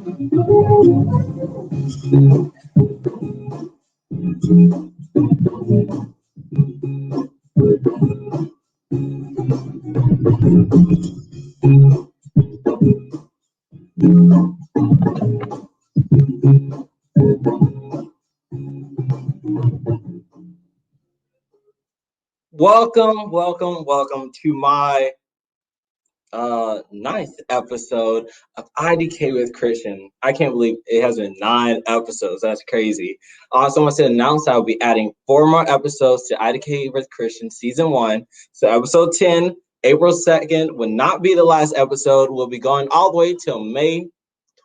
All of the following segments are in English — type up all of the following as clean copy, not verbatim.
Welcome to my ninth episode of IDK with Christian. I can't believe it has been 9 episodes. That's crazy. Also, I want to announce I'll be adding 4 more episodes to IDK with Christian Season 1. So episode 10, April 2nd, will not be the last episode. We'll be going all the way till May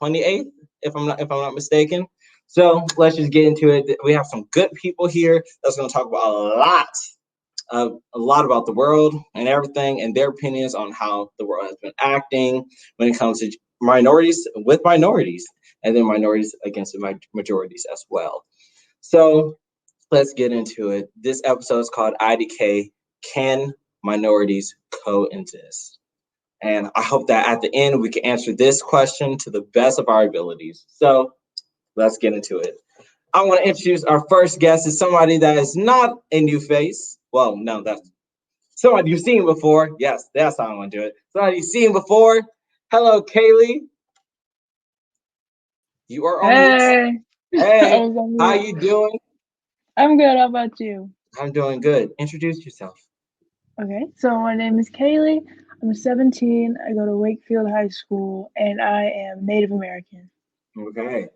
28th, if I'm not mistaken. So let's just get into it. We have some good people here that's going to talk about a lot about the world and everything and their opinions on how the world has been acting when it comes to minorities and then minorities against the majorities as well. So let's get into it. This episode is called IDK Can Minorities Coexist? And I hope that at the end we can answer this question to the best of our abilities. So let's get into it. I want to introduce our first guest is somebody that is not a new face. Well, no, that's somebody you've seen before. Yes, that's how I want to do it. Somebody you've seen before. Hello, Kaylee. You are on Hey. Hey, how you doing? I'm good. How about you? I'm doing good. Introduce yourself. Okay, so my name is Kaylee. I'm 17. I go to Wakefield High School, and I am Native American. Okay.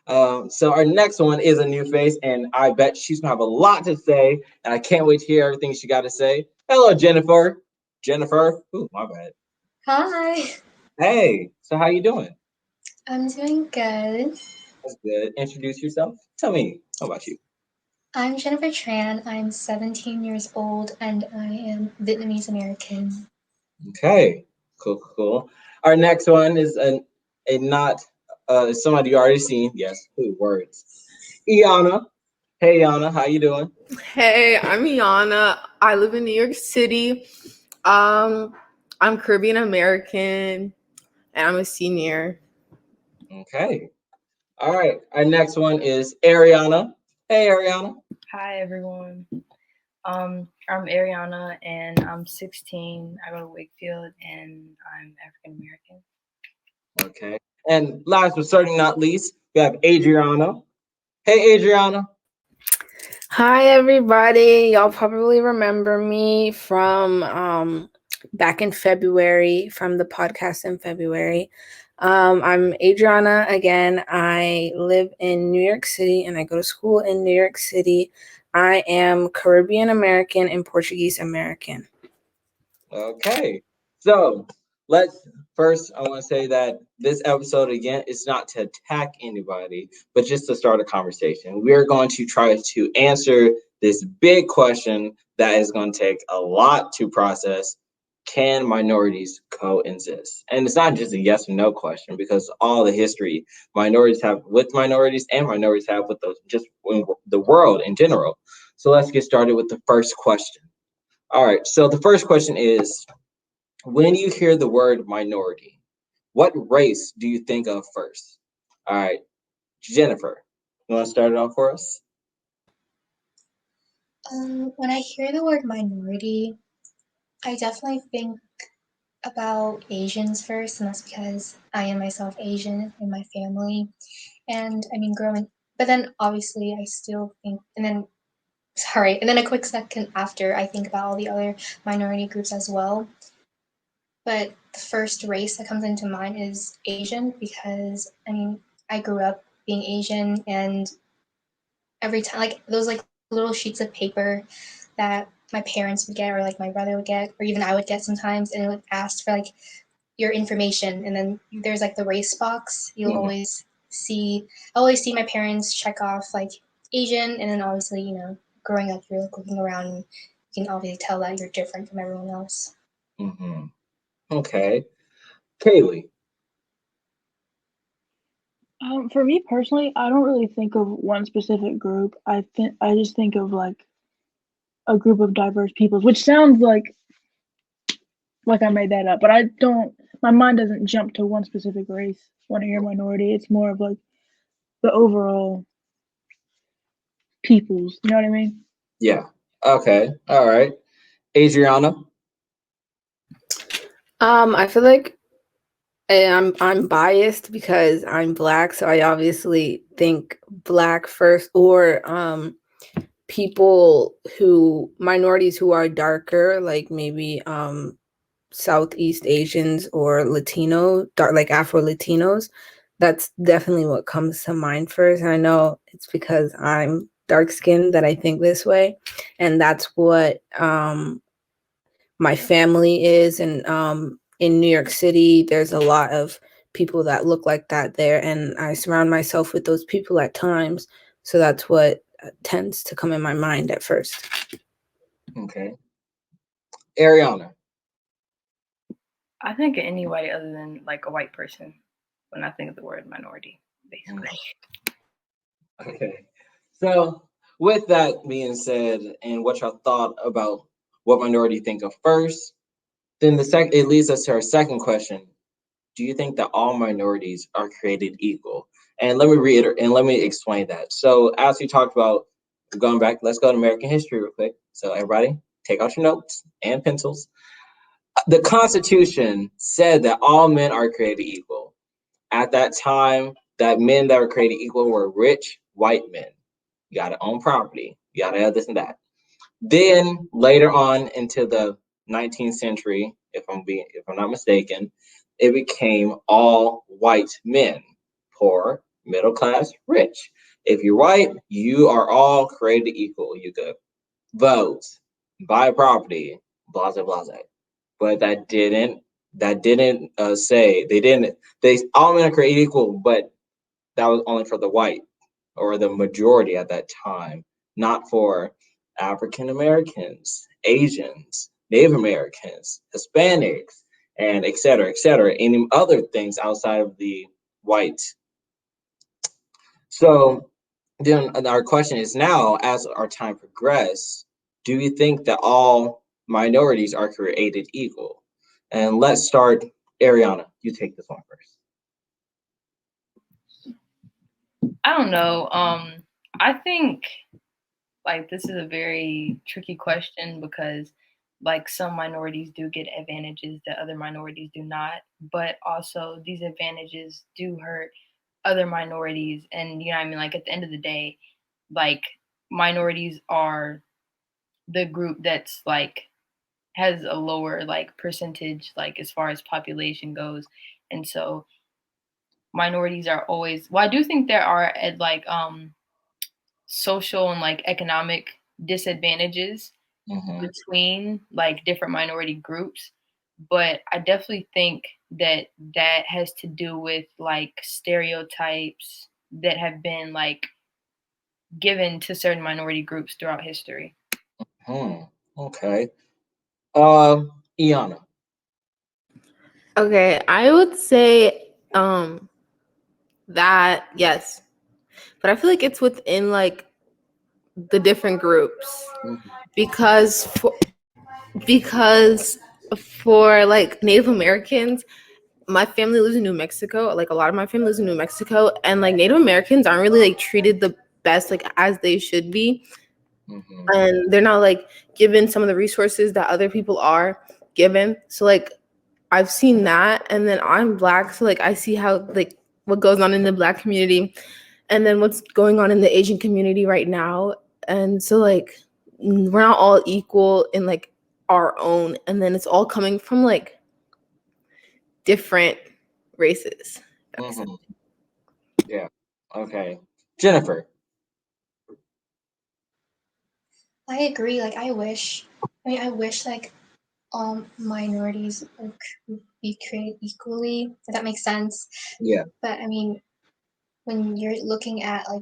So our next one is a new face, and I bet she's gonna have a lot to say, and I can't wait to hear everything she got to say. Hello, Jennifer. Jennifer. Ooh, my bad. Hi. Hey. So how you doing? I'm doing good. That's good. Introduce yourself. Tell me about you. I'm Jennifer Tran. I'm 17 years old, and I am Vietnamese American. Okay. Cool. Our next one is a not somebody you already seen. Yes. Ooh, words. Iana. Hey, Iana. How you doing? Hey, I'm Iana. I live in New York City. I'm Caribbean American, and I'm a senior. Okay. All right. Our next one is Ariyanna. Hey, Ariyanna. Hi, everyone. I'm Ariyanna, and I'm 16. I go to Wakefield, and I'm African American. Okay. And last but certainly not least, we have Adriana. Hey, Adriana. Hi, everybody. Y'all probably remember me from back in February, from the podcast in February. I'm Adriana again. I live in New York City, and I go to school in New York City. I am Caribbean American and Portuguese American. Okay. So I want to say that this episode, again, is not to attack anybody, but just to start a conversation. We're going to try to answer this big question that is going to take a lot to process. Can minorities coexist? And it's not just a yes or no question, because all the history minorities have with minorities and minorities have with the world in general. So let's get started with the first question. All right. So the first question is, when you hear the word minority, what race do you think of first? All right, Jennifer, you want to start it off for us? When I hear the word minority, I definitely think about Asians first, and that's because I am myself Asian in my family. And I mean, but then obviously I still think, and then a quick second after, I think about all the other minority groups as well. But the first race that comes into mind is Asian, because I mean, I grew up being Asian, and every time, like those like little sheets of paper that my parents would get, or like my brother would get, or even I would get sometimes, and it would ask for like your information, and then there's like the race box. You'll always see my parents check off like Asian, and then obviously, you know, growing up, you're like looking around, and you can obviously tell that you're different from everyone else. Mm-hmm. Okay. Kaylee. For me personally, I don't really think of one specific group. I just think of like a group of diverse peoples, which sounds like I made that up, but I don't. My mind doesn't jump to one specific race. when I hear minority. It's more of like the overall peoples. You know what I mean? Yeah. Okay. All right. Adriana. I feel like I'm biased because I'm Black, so I obviously think Black first, or minorities who are darker, like maybe Southeast Asians or Latino, like Afro Latinos. That's definitely what comes to mind first. And I know it's because I'm dark skinned that I think this way, and that's what my family is. And in New York City, there's a lot of people that look like that there, and I surround myself with those people at times. So that's what tends to come in my mind at first. Okay. Ariana. I think of anybody other than like a white person when I think of the word minority, basically. Okay. So with that being said, and what y'all thought about what minority think of first, then it leads us to our second question. Do you think that all minorities are created equal? And let me reiterate and let me explain that. So as we talked about going back, let's go to American history real quick. So everybody take out your notes and pencils. The Constitution said that all men are created equal. At that time, that men that were created equal were rich white men. You gotta own property. You gotta have this and that. Then later on into the 19th century, if I'm not mistaken, it became all white men, poor, middle class, rich. If you're white, you are all created equal. You could vote, buy property, blah blah blah. But that didn't say they all men are created equal, but that was only for the white or the majority at that time, not for African Americans, Asians, Native Americans, Hispanics, and et cetera, any other things outside of the white. So then our question is now, as our time progresses, do you think that all minorities are created equal? And let's start, Ariana, you take this one first. I don't know. I think like this is a very tricky question because like some minorities do get advantages that other minorities do not, but also these advantages do hurt other minorities. And you know what I mean? Like at the end of the day, like minorities are the group that's like has a lower like percentage like as far as population goes. And so minorities are always, well, I do think there are at like social and like economic disadvantages between like different minority groups, but I definitely think that that has to do with like stereotypes that have been like given to certain minority groups throughout history. Okay. Iana. Okay, I would say that yes. But I feel like it's within like the different groups because for like Native Americans, my family lives in New Mexico. Like a lot of my family lives in New Mexico, and like Native Americans aren't really like treated the best like as they should be. And they're not like given some of the resources that other people are given. So like I've seen that, and then I'm Black, so like I see how like what goes on in the Black community, and then what's going on in the Asian community right now. And so like we're not all equal in like our own, and then it's all coming from like different races. Yeah. Okay. Jennifer. I agree. Like, I wish like minorities could be treated equally, if that makes sense. Yeah. But I mean, when you're looking at like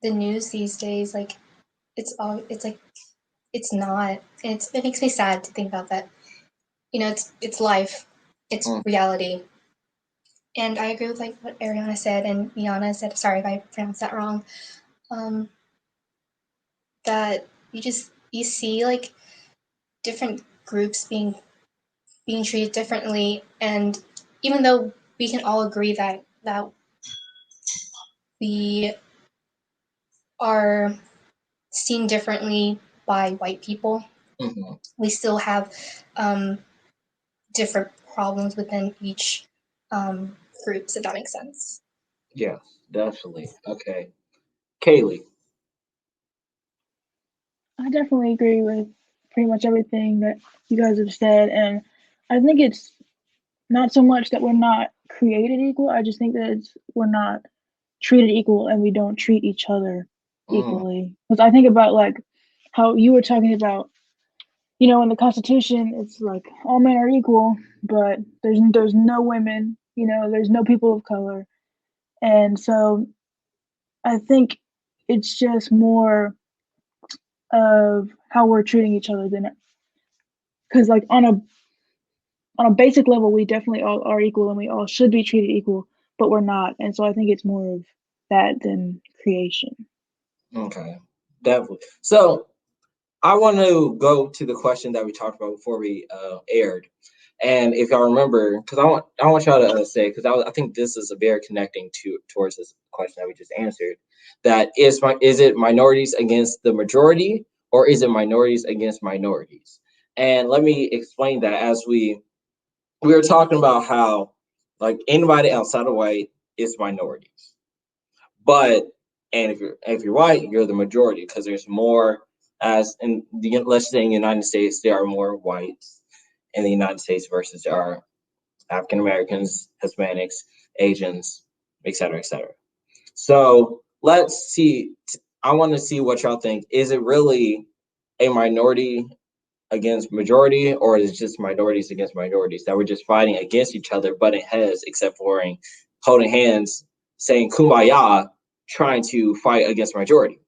the news these days, like it's like it's not. And it makes me sad to think about that. You know, it's life, it's reality. And I agree with like what Ariana said and Iana said. Sorry if I pronounced that wrong. That you see like different groups being treated differently, and even though we can all agree that that we are seen differently by white people. Mm-hmm. We still have different problems within each groups, if that makes sense. Yes, definitely. Okay. Kaylee. I definitely agree with pretty much everything that you guys have said, and I think it's not so much that we're not created equal. I just think that we're not treated equal, and we don't treat each other equally. Because I think about like how you were talking about, in the Constitution, it's like all men are equal, but there's no women, there's no people of color, and so I think it's just more of how we're treating each other than, because like on a basic level, we definitely all are equal and we all should be treated equal, but we're not. And so I think it's more of that than creation. Okay, definitely. So I want to go to the question that we talked about before we aired, and if y'all remember, because I want y'all to say, because I think this is a very connecting towards this question that we just answered. That is it minorities against the majority, or is it minorities against minorities? And let me explain that. As we were talking about how like anybody outside of white is minorities, but and if you're white, you're the majority because there's more. As in the, let's say in the United States, there are more whites in the United States versus there are African Americans, Hispanics, Asians, et cetera, et cetera. So let's see. I want to see what y'all think. Is it really a minority against majority, or is it just minorities against minorities that we're just fighting against each other, butting heads, except for holding hands, saying kumbaya, trying to fight against majority?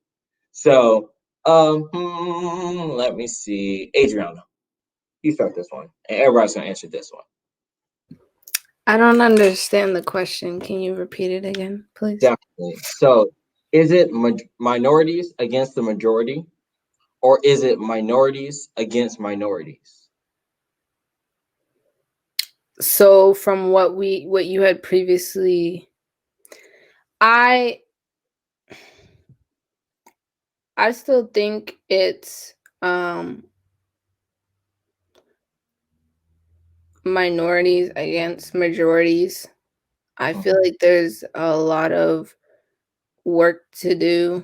So, let me see. Adriana, you start this one, and everybody's gonna answer this one. I don't understand the question. Can you repeat it again, please? Definitely. So, is it minorities against the majority, or is it minorities against minorities? So from what you had previously, I still think it's minorities against majorities. I feel like there's a lot of work to do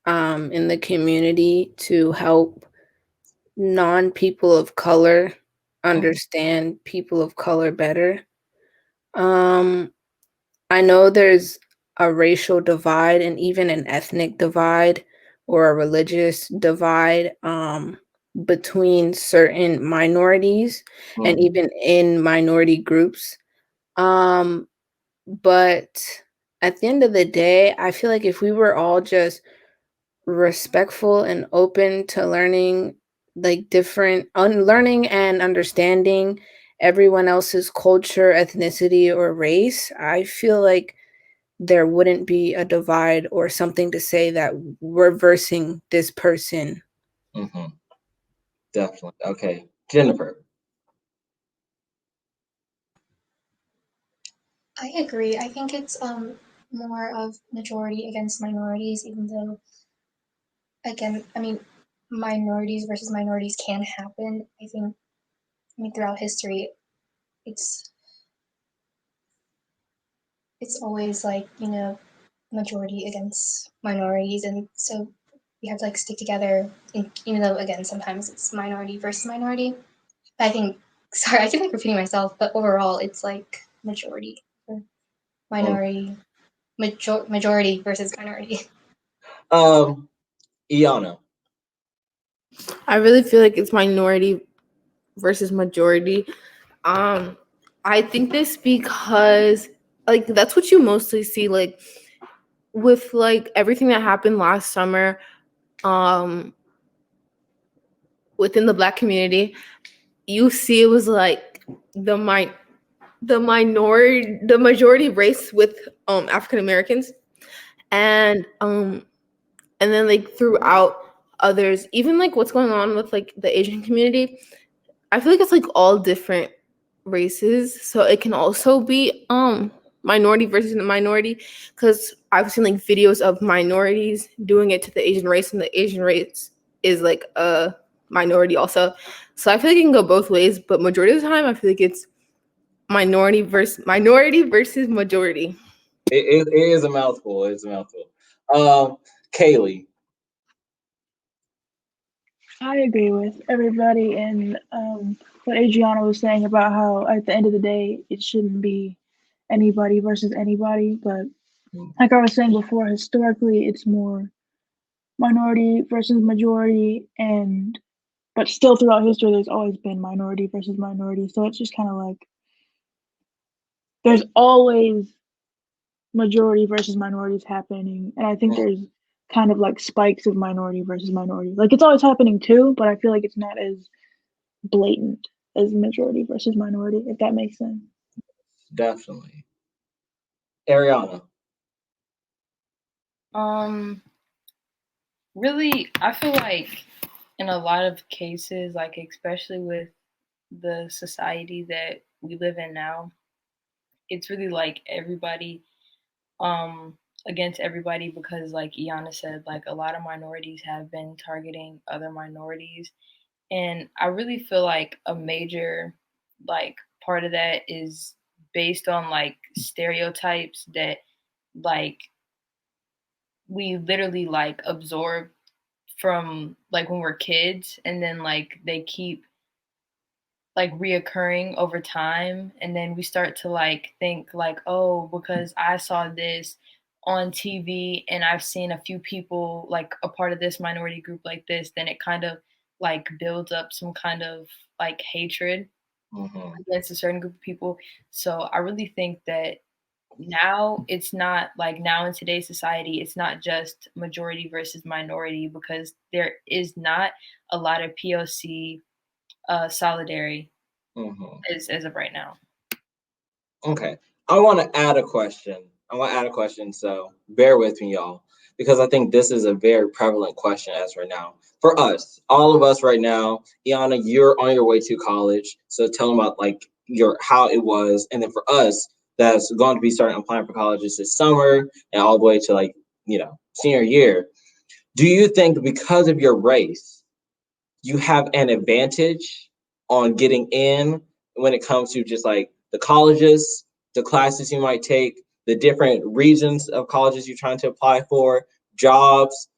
in the community to help non-people of color understand people of color better. I know there's a racial divide and even an ethnic divide or a religious divide between certain minorities and even in minority groups. But at the end of the day, I feel like if we were all just respectful and open to learning, like learning and understanding everyone else's culture, ethnicity, or race, I feel like there wouldn't be a divide or something to say that we're versing this person. Mm-hmm. Definitely. Okay. Jennifer. I agree. I think it's more of majority against minorities, even though, again, I mean, minorities versus minorities can happen. I mean, throughout history, it's always like, majority against minorities, and so we have to like stick together, even though again sometimes it's minority versus minority. But I think, sorry, I keep like repeating myself, but overall it's like majority or minority, majority versus minority. Iana. I really feel like it's minority versus majority. I think this because like that's what you mostly see like with like everything that happened last summer within the Black community. You see it was like the majority race with African Americans, and then like throughout others, even like what's going on with like the Asian community, I feel like it's like all different races, so it can also be minority versus minority, because I've seen like videos of minorities doing it to the Asian race, and the Asian race is like a minority also. So I feel like it can go both ways, but majority of the time I feel like it's minority versus majority. It is a mouthful. It's a mouthful. Kaylee. I agree with everybody and what Adriana was saying about how at the end of the day it shouldn't be anybody versus anybody, but like I was saying before, historically it's more minority versus majority, and but still throughout history there's always been minority versus minority. So it's just kind of like there's always majority versus minorities happening, and I think there's kind of like spikes of minority versus minority. Like it's always happening too, but I feel like it's not as blatant as majority versus minority, if that makes sense. Definitely. Ariyanna. Really, I feel like in a lot of cases, like especially with the society that we live in now, it's really like everybody against everybody, because like Iana said, like a lot of minorities have been targeting other minorities. And I really feel like a major like part of that is based on like stereotypes that like we literally like absorb from like when we're kids, and then like they keep like reoccurring over time, and then we start to like think like, oh, because I saw this on TV and I've seen a few people like a part of this minority group like this, then it kind of like builds up some kind of like hatred against a certain group of people. So I really think that now it's not like, now in today's society, it's not just majority versus minority, because there is not a lot of POC solidarity as of right now. Okay. I want to add a question. So bear with me, y'all, because I think this is a very prevalent question as right now. For us, all of us right now, Iana, you're on your way to college. So tell them about like how it was. And then for us, that's going to be starting applying for colleges this summer and all the way to like, senior year. Do you think because of your race, you have an advantage on getting in when it comes to just like the colleges, the classes you might take, the different regions of colleges you're trying to apply for, jobs,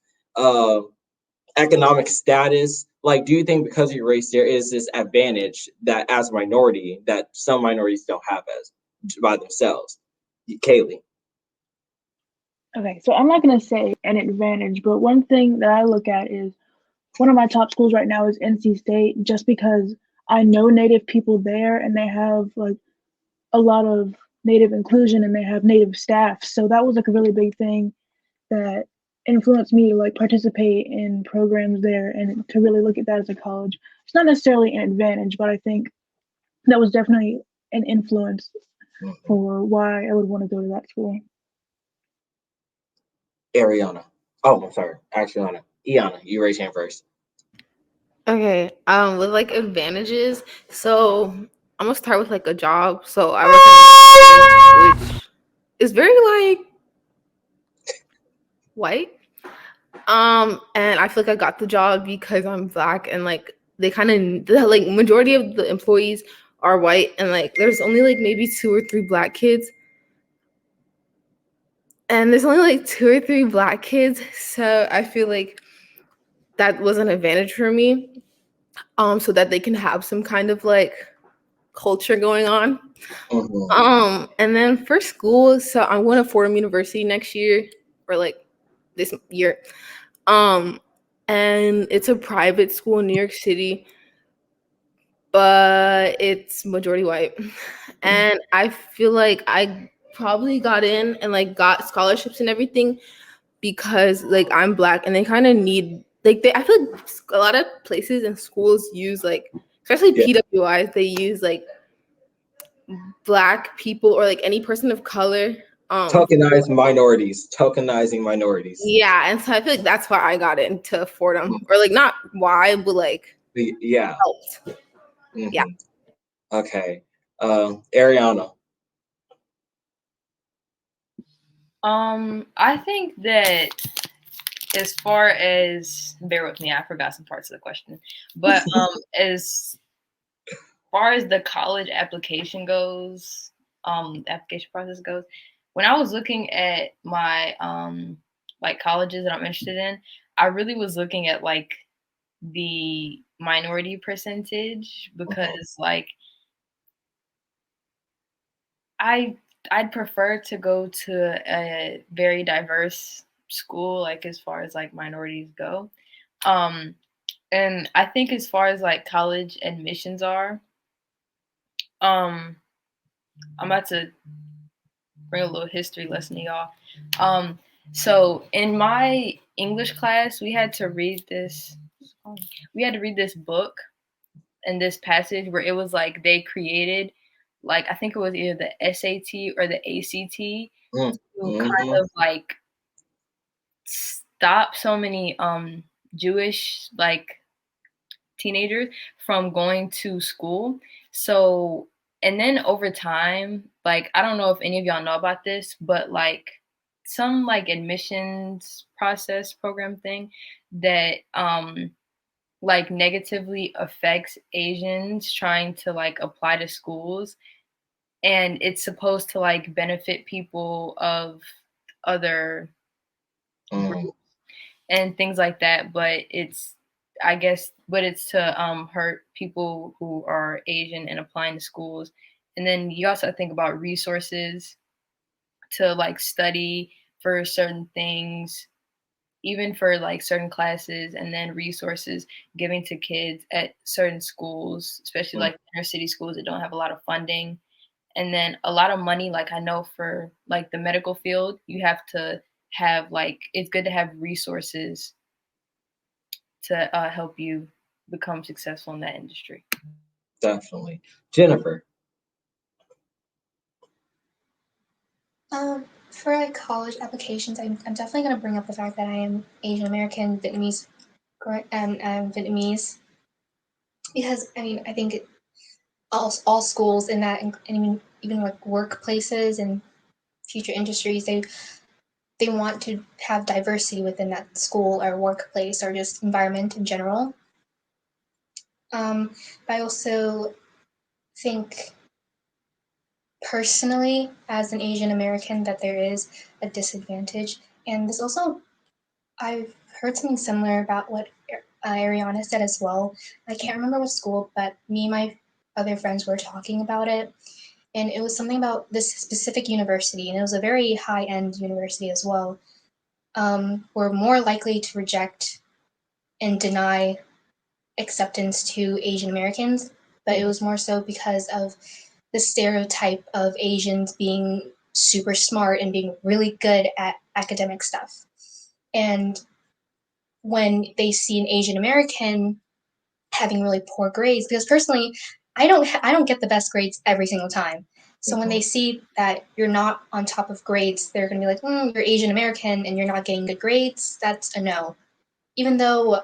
economic status? Like, do you think because of your race, there is this advantage that as a minority that some minorities don't have as by themselves? Kaylee. Okay, so I'm not going to say an advantage, but one thing that I look at is one of my top schools right now is NC State, just because I know Native people there and they have like a lot of Native inclusion and they have Native staff. So that was like a really big thing that influenced me to like participate in programs there and to really look at that as a college. It's not necessarily an advantage, but I think that was definitely an influence for why I would want to go to that school. Ariyanna. Oh, I'm sorry. Actually, Iana, you raise your hand first. Okay. With like advantages, so I'm gonna start with like a job. So I work in a which is very like white. And I feel like I got the job because I'm Black, and like they kind of like majority of the employees are white, and like there's only like maybe 2 or 3 Black kids. And there's only like 2 or 3 Black kids, so I feel like that was an advantage for me, so that they can have some kind of like culture going on. And then for school, so I'm going to Fordham University next year, or like this year, and it's a private school in New York City, but it's majority white, and I feel like I probably got in and like got scholarships and everything because like I'm Black, and they kind of need like I feel like a lot of places and schools use like, especially PWIs, they use like Black people or like any person of color. Tokenizing minorities. Yeah, and so I feel like that's why I got into Fordham, or like not why, but like helped. Yeah. Okay. Ariyanna. I think that as far as, bear with me, I forgot some parts of the question, but as far as the college application goes, the application process goes, when I was looking at my like colleges that I'm interested in, I really was looking at like the minority percentage because like I'd prefer to go to a very diverse school, like as far as like minorities go. And I think as far as like college admissions are, I'm about to bring a little history lesson to y'all. So in my English class, we had to read this. We had to read this book and this passage where it was like they created, like I think it was either the SAT or the ACT to kind of like stop so many Jewish like teenagers from going to school. So, and then over time, like I don't know if any of y'all know about this, but like some like admissions process program thing that like negatively affects Asians trying to like apply to schools, and it's supposed to like benefit people of other groups and things like that, but it's to hurt people who are Asian and applying to schools. And then you also think about resources to like study for certain things, even for like certain classes, and then resources giving to kids at certain schools, especially like inner city schools that don't have a lot of funding. And then a lot of money, like I know for like the medical field, you have to have like, it's good to have resources to help you become successful in that industry. Definitely. Jennifer. For like college applications, I'm definitely going to bring up the fact that I am Asian American, Vietnamese, and Vietnamese, because I mean I think all schools in that, and even like workplaces and future industries, they want to have diversity within that school or workplace or just environment in general. But I also think personally, as an Asian American, that there is a disadvantage. And this also, I've heard something similar about what Ariyanna said as well. I can't remember what school, but me and my other friends were talking about it. And it was something about this specific university, and it was a very high-end university as well. Were more likely to reject and deny acceptance to Asian Americans, but it was more so because of the stereotype of Asians being super smart and being really good at academic stuff. And when they see an Asian American having really poor grades, because personally, I don't get the best grades every single time. So when they see that you're not on top of grades, they're going to be like, you're Asian American and you're not getting good grades. That's a no. Even though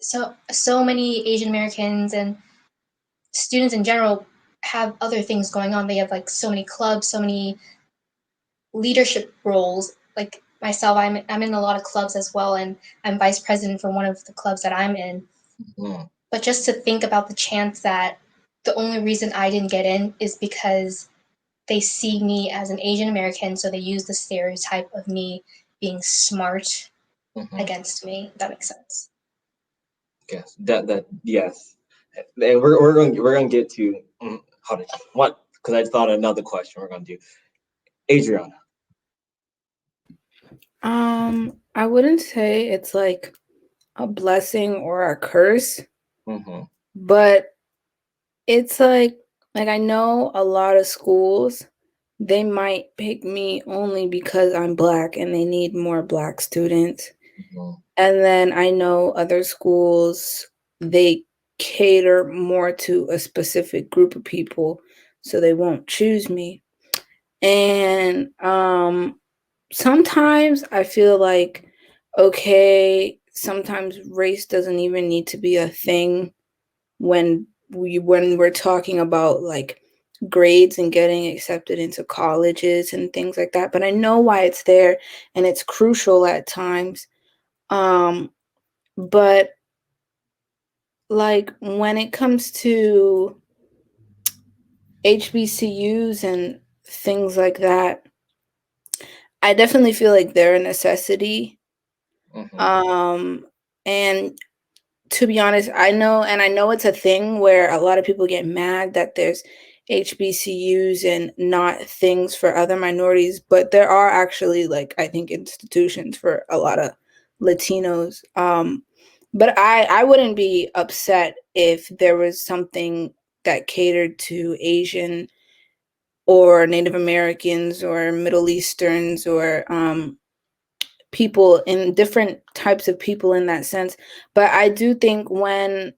so many Asian Americans and students in general have other things going on. They have like so many clubs, so many leadership roles. Like myself, I'm in a lot of clubs as well, and I'm vice president for one of the clubs that I'm in. But just to think about the chance that the only reason I didn't get in is because they see me as an Asian American, so they use the stereotype of me being smart against me. If that makes sense. Yes, yes, and we're gonna get to what, because I thought of another question we're gonna do. Adriana. I wouldn't say it's like a blessing or a curse, but it's like I know a lot of schools, they might pick me only because I'm Black and they need more Black students. And then I know other schools, they cater more to a specific group of people, so they won't choose me. And sometimes I feel like, okay, sometimes race doesn't even need to be a thing when we're talking about like grades and getting accepted into colleges and things like that. But I know why it's there, and it's crucial at times. But like when it comes to HBCUs and things like that, I definitely feel like they're a necessity. And to be honest, I know it's a thing where a lot of people get mad that there's HBCUs and not things for other minorities, but there are actually, like, I think, institutions for a lot of Latinos. But I wouldn't be upset if there was something that catered to Asian or Native Americans or Middle Easterns or people in different types of people in that sense. But I do think when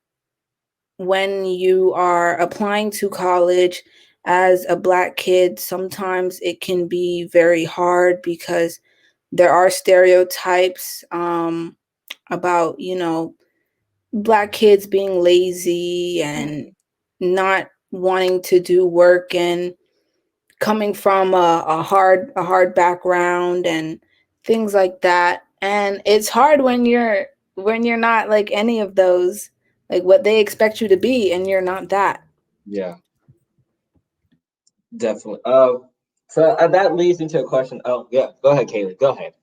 you are applying to college as a Black kid, sometimes it can be very hard because there are stereotypes about, Black kids being lazy and not wanting to do work and coming from a hard background and things like that. And it's hard when you're not like any of those, like what they expect you to be, and you're not that. Yeah, definitely. So that leads into a question. Oh, yeah. Go ahead, Kaylee. Go ahead.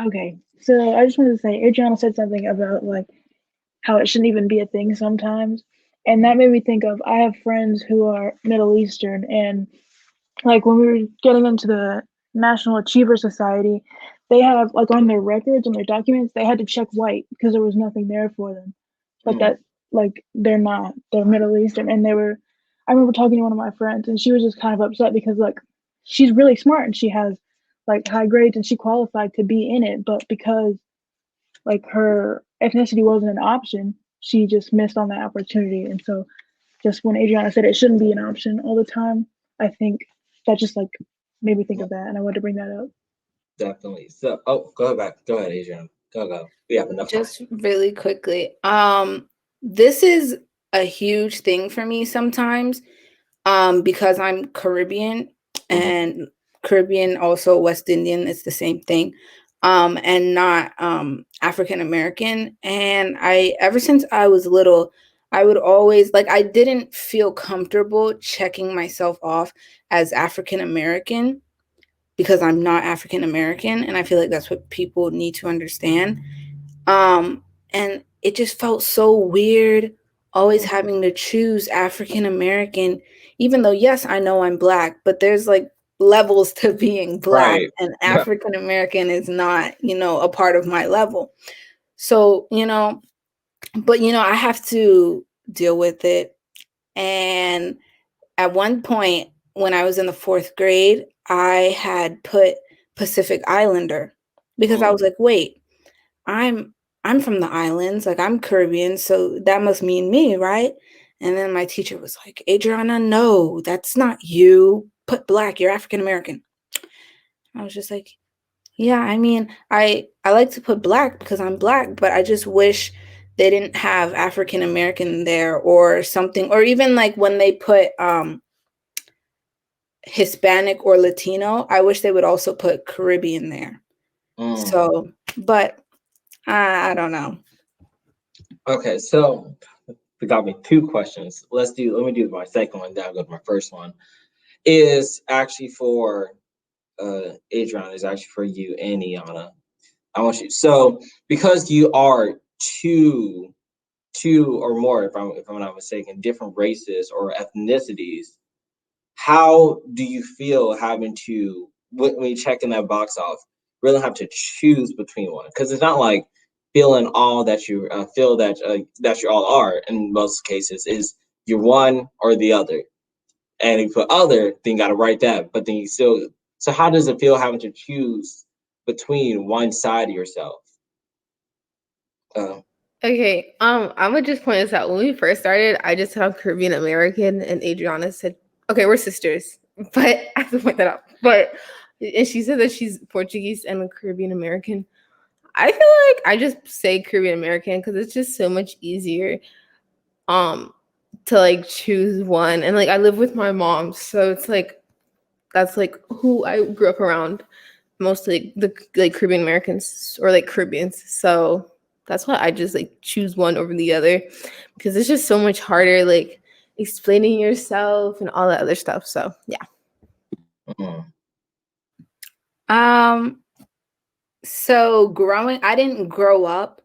Okay, so I just wanted to say, Adriana said something about like how it shouldn't even be a thing sometimes, and that made me think of, I have friends who are Middle Eastern, and like when we were getting into the National Achiever Society, they have like on their records, on their documents, they had to check white because there was nothing there for them. But that, like, they're Middle Eastern, and I remember talking to one of my friends, and she was just kind of upset because like she's really smart and she has like high grades and she qualified to be in it, but because like her ethnicity wasn't an option, she just missed on that opportunity. And so just when Adriana said it shouldn't be an option all the time, I think that just like made me think of that, and I wanted to bring that up. Definitely. So, go ahead, Adriana. Go. We have enough time. Just really quickly, this is a huge thing for me sometimes, because I'm Caribbean, and Caribbean, also West Indian, it's the same thing, and not African American. And ever since I was little, I would always, like, I didn't feel comfortable checking myself off as African American because I'm not African American, and I feel like that's what people need to understand. And it just felt so weird always having to choose African American, even though, yes, I know I'm Black, but there's like levels to being Black, Right. and African American is not, a part of my level. So, but I have to deal with it. And at one point when I was in the 4th grade, I had put Pacific Islander because I was like, wait, I'm from the islands, like I'm Caribbean, so that must mean me, right? And then my teacher was like, Adriana, no, that's not you. Put Black, you're African American. I was just like, yeah, I mean, I like to put Black because I'm Black, but I just wish they didn't have African American there or something. Or even like when they put Hispanic or Latino, I wish they would also put Caribbean there. So, but I don't know. Okay, so we got me 2 questions. Let me do my second one, then I'll go to my first one. Is actually for Adriana, is actually for you and Iana. I want you, so because you are two or more, if I'm not mistaken, different races or ethnicities, how do you feel having to, when you checking that box off, really have to choose between one? Because it's not like feeling all that you feel that you all are. In most cases, is you're one or the other, and if you put other, then you got to write that. But then you still. So how does it feel having to choose between one side of yourself? Okay, I'm gonna just point this out. When we first started, I just said I'm Caribbean American, and Adriana said, "Okay, we're sisters," but I have to point that out. And she said that she's Portuguese and Caribbean American. I feel like I just say Caribbean American because it's just so much easier. to like choose one. And like I live with my mom, so it's like that's like who I grew up around, mostly the like Caribbean Americans or like Caribbeans. So that's why I just like choose one over the other, because it's just so much harder like explaining yourself and all that other stuff. So yeah. So I didn't grow up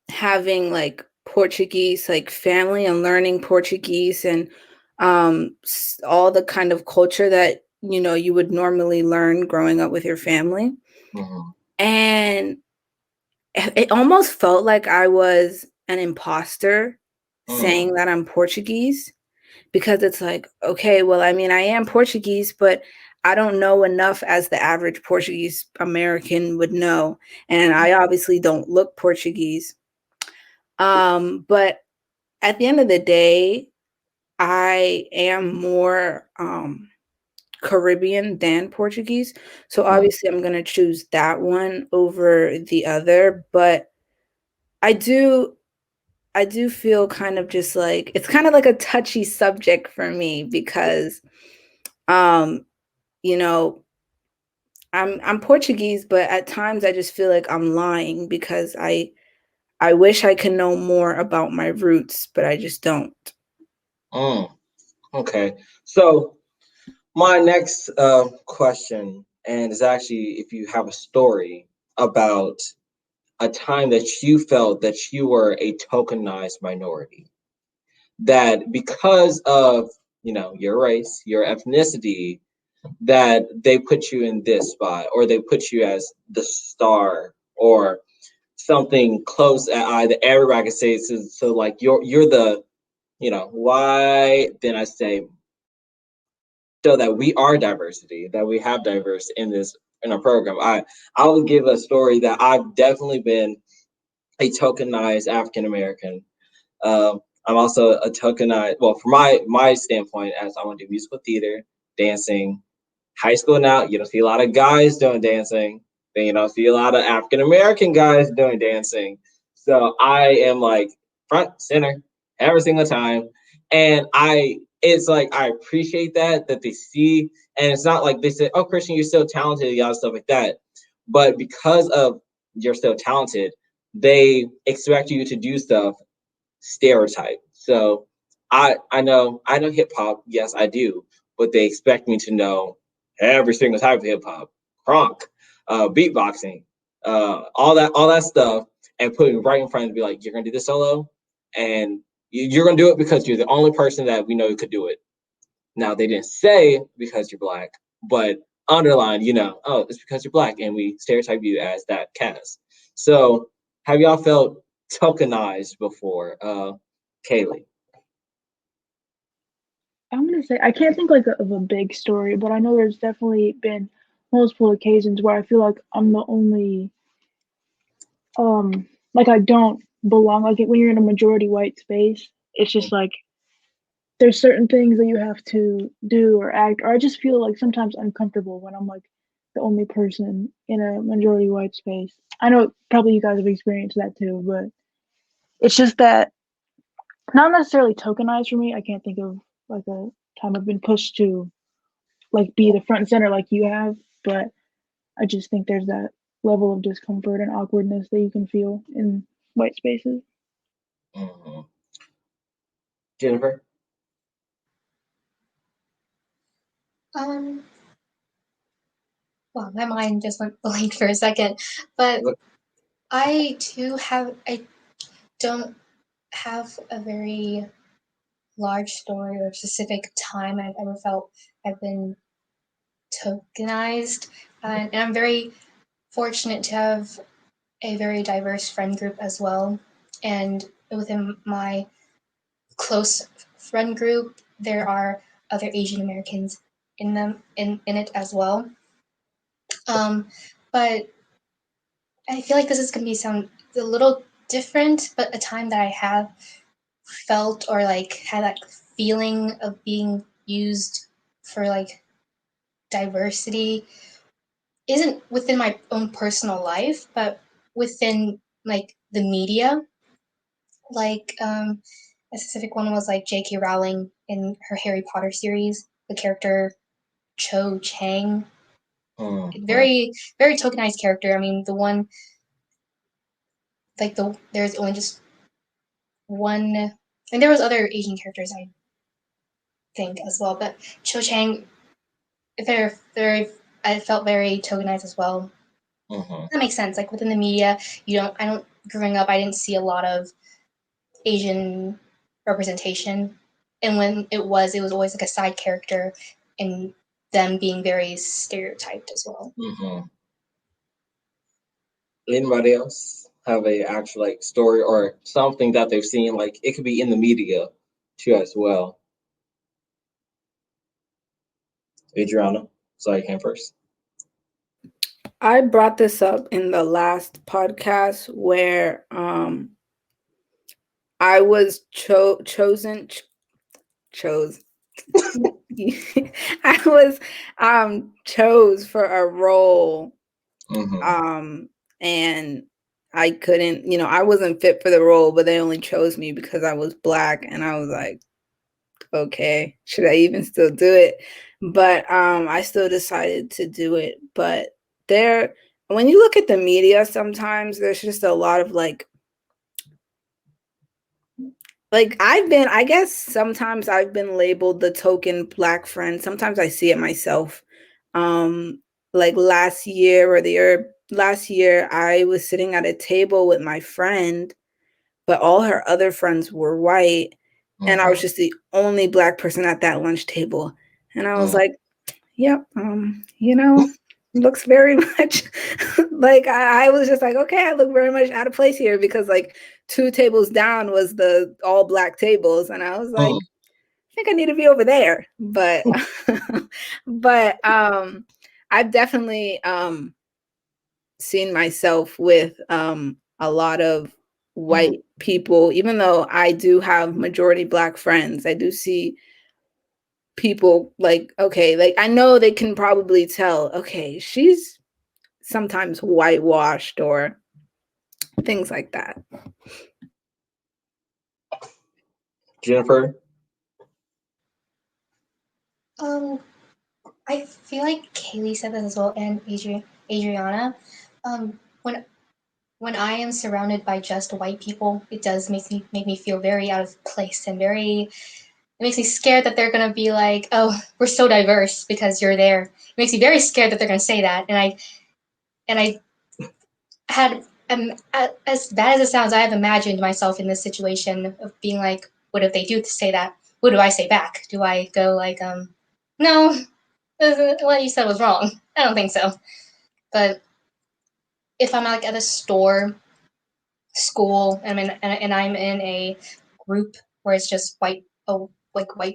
having like Portuguese like family and learning Portuguese and all the kind of culture that you would normally learn growing up with your family. And it almost felt like I was an imposter saying that I'm Portuguese, because it's like, okay, well, I mean, I am Portuguese, but I don't know enough as the average Portuguese American would know. And I obviously don't look Portuguese. But at the end of the day, I am more Caribbean than Portuguese. So obviously I'm going to choose that one over the other. But I do feel kind of just like, it's kind of like a touchy subject for me, because you know, I'm Portuguese, but at times I just feel like I'm lying, because I wish I could know more about my roots, but I just don't. Okay. So my next question, and is actually if you have a story about a time that you felt that you were a tokenized minority, that because of your race, your ethnicity, that they put you in this spot, or they put you as the star, or something close at eye that everybody can say. So like you're the why then I say so that we are diversity, that we have diverse in our program. I will give a story that I've definitely been a tokenized African American. I'm also a tokenized, well, from my standpoint, as I want to do musical theater, dancing. High school now, you don't see a lot of guys doing dancing. Then you don't see a lot of African American guys doing dancing. So I am like front center every single time. And it's like I appreciate that they see, and it's not like they say, "Oh, Christian, you're so talented," y'all stuff like that. But because of you're so talented, they expect you to do stuff stereotype. So I know hip hop, yes I do, but they expect me to know every single type of hip hop, crunk, beatboxing, all that stuff, and put it right in front and be like, you're gonna do this solo, and you're gonna do it because you're the only person that we know who could do it. Now they didn't say because you're black, but underline, oh, it's because you're black, and we stereotype you as that cast. So have y'all felt tokenized before? Kaylee. I'm gonna say I can't think like of a big story, but I know there's definitely been multiple occasions where I feel like I'm the only like I don't belong. Like when you're in a majority white space, it's just like there's certain things that you have to do or act, or I just feel like sometimes uncomfortable when I'm like the only person in a majority white space. I know probably you guys have experienced that too, but it's just that not necessarily tokenized for me. I can't think of like a time I've been pushed to like be the front and center like you have, but I just think there's that level of discomfort and awkwardness that you can feel in white spaces. Mm-hmm. Jennifer. Well, my mind just went blank for a second, but I don't have a very large story or specific time I've ever felt I've been tokenized, and I'm very fortunate to have a very diverse friend group as well. And within my close friend group, there are other Asian Americans in it as well. But I feel like this is gonna sound a little different, but a time that I have felt or like had that feeling of being used for like diversity isn't within my own personal life, but within like the media. Like a specific one was like J.K. Rowling in her Harry Potter series, the character Cho Chang. Very, very tokenized character. I mean, the one, like there's only just one, and there was other Asian characters I think as well, but Cho Chang, I felt very tokenized as well. That makes sense. Like within the media, growing up, I didn't see a lot of Asian representation, and when it was always like a side character, and them being very stereotyped as well. Anybody else have a actual like story or something that they've seen? Like it could be in the media too as well. Adriana, sorry, you came first. I brought this up in the last podcast where I was chosen. I was chose for a role, and I couldn't, I wasn't fit for the role, but they only chose me because I was Black, and I was like, okay, should I even still do it? But I still decided to do it. But when you look at the media, sometimes there's just a lot of like I guess sometimes I've been labeled the token Black friend. Sometimes I see it myself. Like last year or the year last year, I was sitting at a table with my friend, but all her other friends were white. And I was just the only Black person at that lunch table. And I was like, yep, looks very much like I was just like, okay, I look very much out of place here, because like 2 tables down was the all Black tables. And I was like, I think I need to be over there. But I've definitely seen myself with a lot of white people. Even though I do have majority Black friends, I do see people like, okay, like I know they can probably tell, okay, she's sometimes whitewashed or things like that. Jennifer? I feel like Kaylee said this as well, and Adriana. When I am surrounded by just white people, it does make me feel very out of place and it makes me scared that they're gonna be like, oh, we're so diverse because you're there. It makes me very scared that they're gonna say that, and I had as bad as it sounds, I have imagined myself in this situation of being like, what if they do say that? What do I say back? Do I go like, no, what you said was wrong? I don't think so. But if I'm like at a store, school, and I'm in a group where it's just white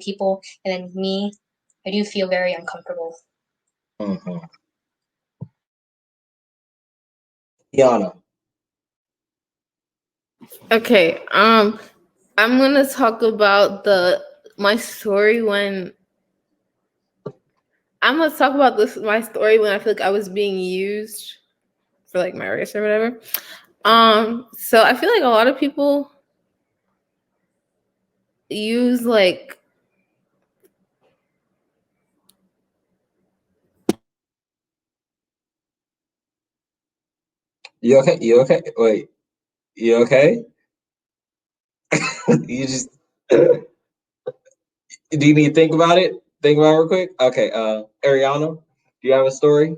people, and then me, I do feel very uncomfortable. Iana. Okay, I'm gonna talk about my story when my story when I feel like I was being used for like my race or whatever. So I feel like a lot of people use like You okay? You okay? Wait. You okay? You just do you need to think about it? Think about it real quick? Okay, Ariana, do you have a story?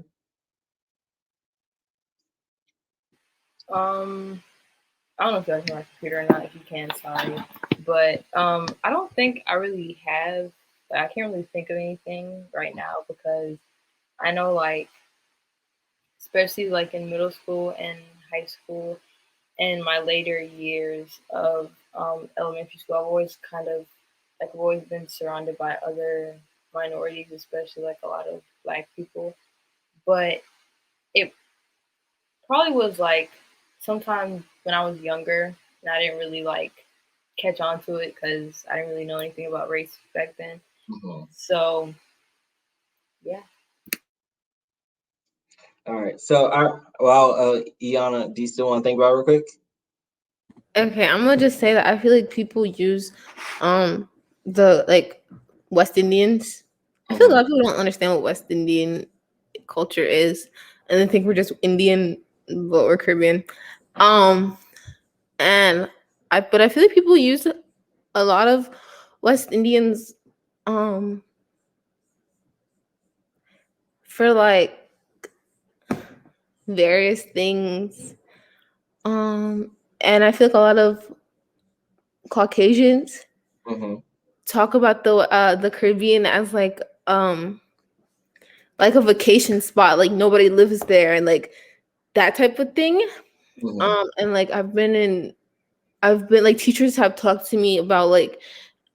I don't know if you guys hear my computer or not. If you can, sorry. But I don't think I really have. I can't really think of anything right now, because I know, like, especially like in middle school and high school and my later years of elementary school, I've always been surrounded by other minorities, especially like a lot of Black people. But it probably was like sometime when I was younger, and I didn't really like catch on to it because I didn't really know anything about race back then. So, yeah. All right. So, Iana, do you still want to think about it real quick? Okay, I'm gonna just say that I feel like people use the like West Indians. I feel like a lot of people don't understand what West Indian culture is, and they think we're just Indian, but we're Caribbean. And I feel like people use a lot of West Indians for like various things. And I feel like a lot of Caucasians talk about the Caribbean as like a vacation spot, like nobody lives there and like that type of thing. And like I've been like teachers have talked to me about like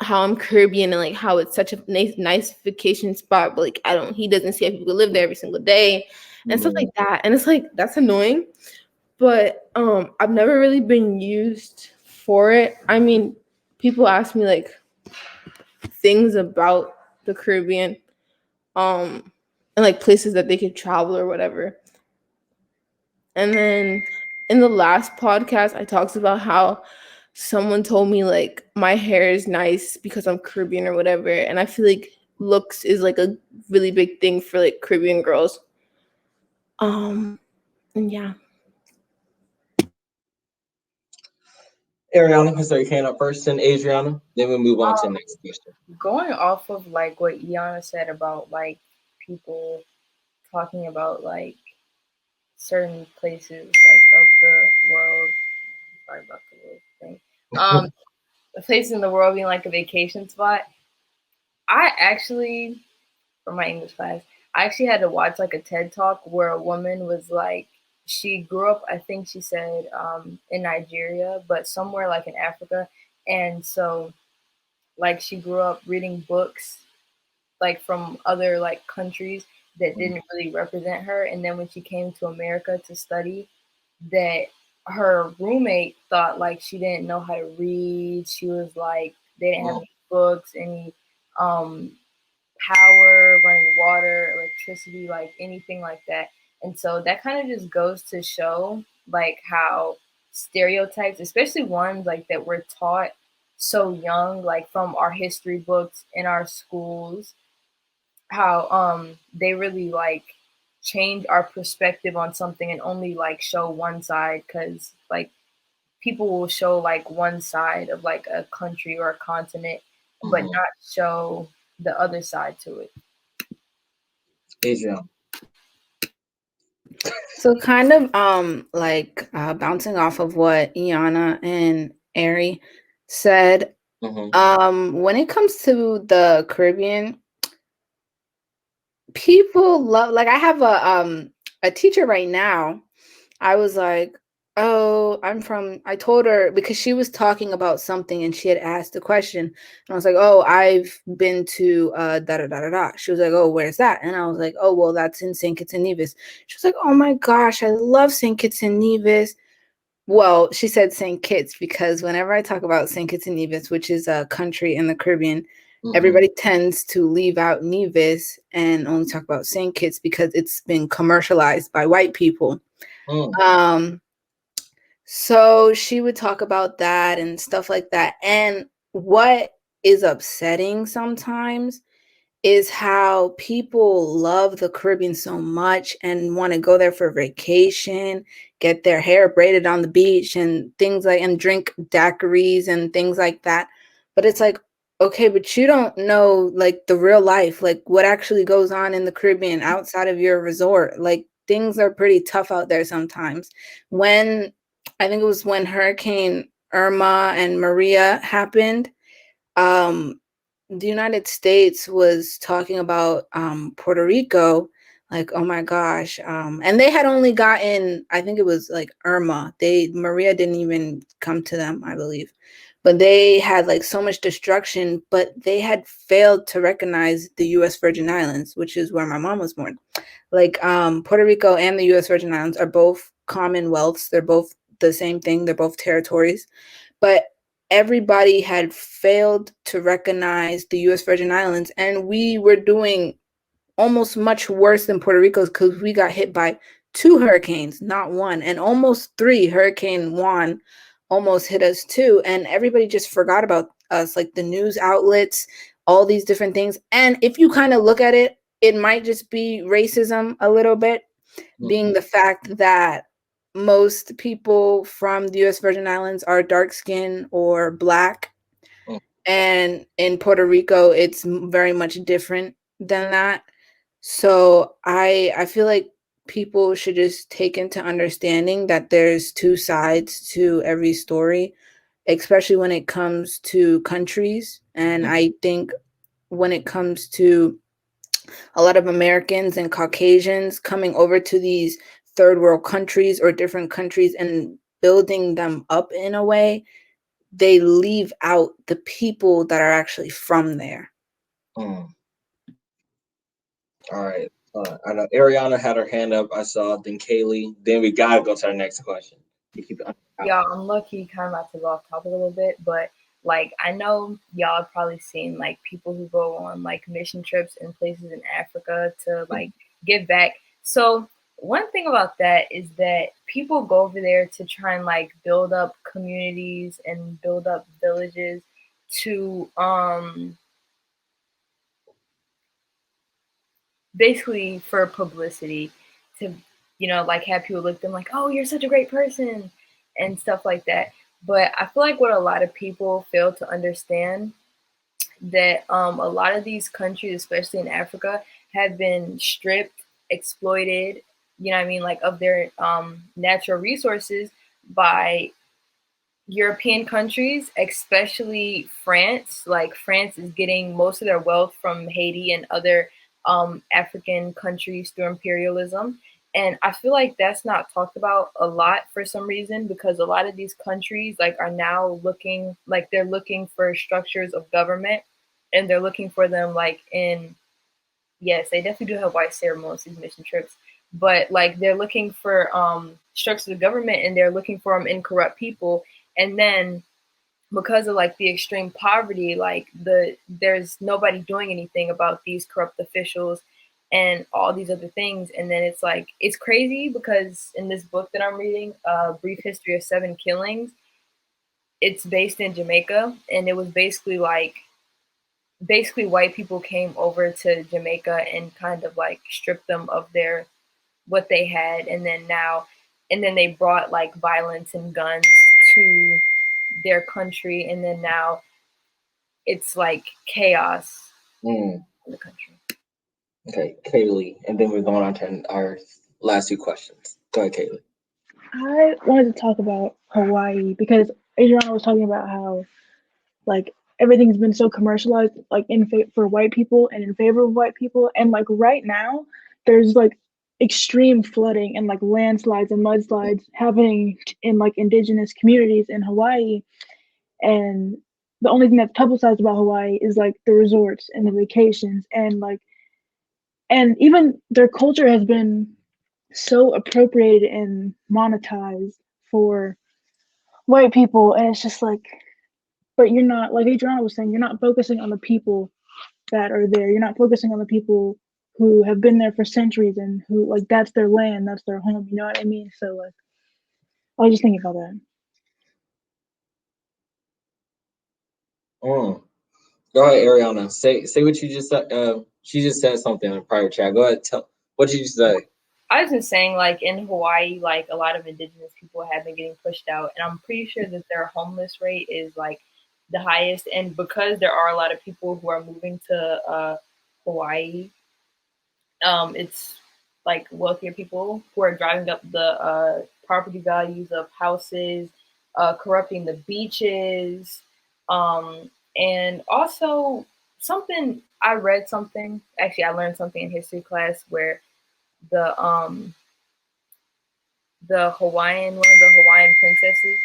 how I'm Caribbean and like how it's such a nice vacation spot, but like he doesn't see how people live there every single day and stuff like that. And it's like that's annoying. But I've never really been used for it. I mean, people ask me like things about the Caribbean, and like places that they could travel or whatever. And then in the last podcast, I talked about how someone told me like my hair is nice because I'm Caribbean or whatever. And I feel like looks is like a really big thing for like Caribbean girls. And yeah. Ariyanna, so you came up first, and Adriana. Then we'll move on to the next question. Going off of like what Iana said about like people talking about like certain places like of the world. Sorry about the little thing. A place in the world being like a vacation spot. I actually, for my English class, I actually had to watch like a TED talk where a woman was like, she grew up, I think she said, in Nigeria, but somewhere like in Africa. And so like she grew up reading books like from other like countries that didn't really represent her. And then when she came to America to study, that her roommate thought like she didn't know how to read. She was like, they didn't have any books, any power, running water, electricity, like anything like that. And so that kind of just goes to show like how stereotypes, especially ones like that we're taught so young, like from our history books in our schools, how they really like change our perspective on something and only like show one side, because like people will show like one side of like a country or a continent, but not show the other side to it. Adriana. So kind of like bouncing off of what Iana and Ari said, when it comes to the Caribbean, people love, like I have a teacher right now. I was like, oh, I told her because she was talking about something and she had asked a question. And I was like, oh, I've been to da da da da da. She was like, oh, where's that? And I was like, oh, well, that's in St. Kitts and Nevis. She was like, oh my gosh, I love St. Kitts and Nevis. Well, she said St. Kitts because whenever I talk about St. Kitts and Nevis, which is a country in the Caribbean, everybody tends to leave out Nevis and only talk about St. Kitts because it's been commercialized by white people. So she would talk about that and stuff like that. And what is upsetting sometimes is how people love the Caribbean so much and want to go there for vacation, get their hair braided on the beach and things like, and drink daiquiris and things like that. But it's like, okay, but you don't know like the real life, like what actually goes on in the Caribbean outside of your resort. Like things are pretty tough out there sometimes. I think it was when Hurricane Irma and Maria happened, the United States was talking about Puerto Rico, like, oh my gosh. And they had only gotten, I think it was like Irma. Maria didn't even come to them, I believe. But they had like so much destruction, but they had failed to recognize the U.S. Virgin Islands, which is where my mom was born. Like Puerto Rico and the U.S. Virgin Islands are both commonwealths. They're both the same thing. They're both territories. But everybody had failed to recognize the U.S. Virgin Islands. And we were doing almost much worse than Puerto Rico because we got hit by 2 hurricanes, not one, and almost 3. Hurricane Juan almost hit us too, and everybody just forgot about us, like the news outlets, all these different things. And if you kind of look at it, it might just be racism a little bit, being the fact that most people from the US Virgin Islands are dark skinned or Black. And in Puerto Rico, it's very much different than that. So I feel like people should just take into understanding that there's two sides to every story, especially when it comes to countries. And I think when it comes to a lot of Americans and Caucasians coming over to these third world countries or different countries and building them up in a way, they leave out the people that are actually from there. All right. I know Ariana had her hand up. I saw. Then Kaylee. Then we gotta go to our next question. You keep it. Yeah, I'm lucky, kind of not to go off topic a little bit, but like I know y'all have probably seen like people who go on like mission trips in places in Africa to like give back. So one thing about that is that people go over there to try and like build up communities and build up villages to basically for publicity, to like have people look at them like, oh, you're such a great person and stuff like that. But I feel like what a lot of people fail to understand, that a lot of these countries, especially in Africa, have been stripped, exploited, like of their natural resources by European countries, especially France. Like France is getting most of their wealth from Haiti and other African countries through imperialism. And I feel like that's not talked about a lot for some reason, because a lot of these countries like are now looking like they're looking for structures of government, and they're looking for them like in, yes, they definitely do have white ceremonies, these mission trips, but like they're looking for structures of government, and they're looking for them in corrupt people. And then because of like the extreme poverty, like there's nobody doing anything about these corrupt officials and all these other things. And then it's like, it's crazy because in this book that I'm reading, Brief History of Seven Killings, it's based in Jamaica. And it was basically white people came over to Jamaica and kind of like stripped them of their, what they had. And then they brought like violence and guns to their country. And then now it's like chaos in the country. Okay, Kaylee, and then we're going on to our last two questions. Go ahead, Kaylee. I wanted to talk about Hawaii because Adriana was talking about how like everything's been so commercialized, like for white people and in favor of white people, and like right now there's like extreme flooding and like landslides and mudslides happening in like indigenous communities in Hawaii, and the only thing that's publicized about Hawaii is like the resorts and the vacations, and even their culture has been so appropriated and monetized for white people. And it's just like, but you're not, like Adriana was saying, you're not focusing on the people that are there. You're not focusing on the people who have been there for centuries and who like that's their land, that's their home, you know what I mean? So like I was just thinking about that. Go ahead, Ariana. Say what you just said. She just said something in the prior chat. Go ahead, tell what did you say? I was just saying, like in Hawaii, like a lot of indigenous people have been getting pushed out, and I'm pretty sure that their homeless rate is like the highest. And because there are a lot of people who are moving to Hawaii, it's like wealthier people who are driving up the property values of houses, corrupting the beaches, and also I learned something in history class where the Hawaiian, one of the Hawaiian princesses,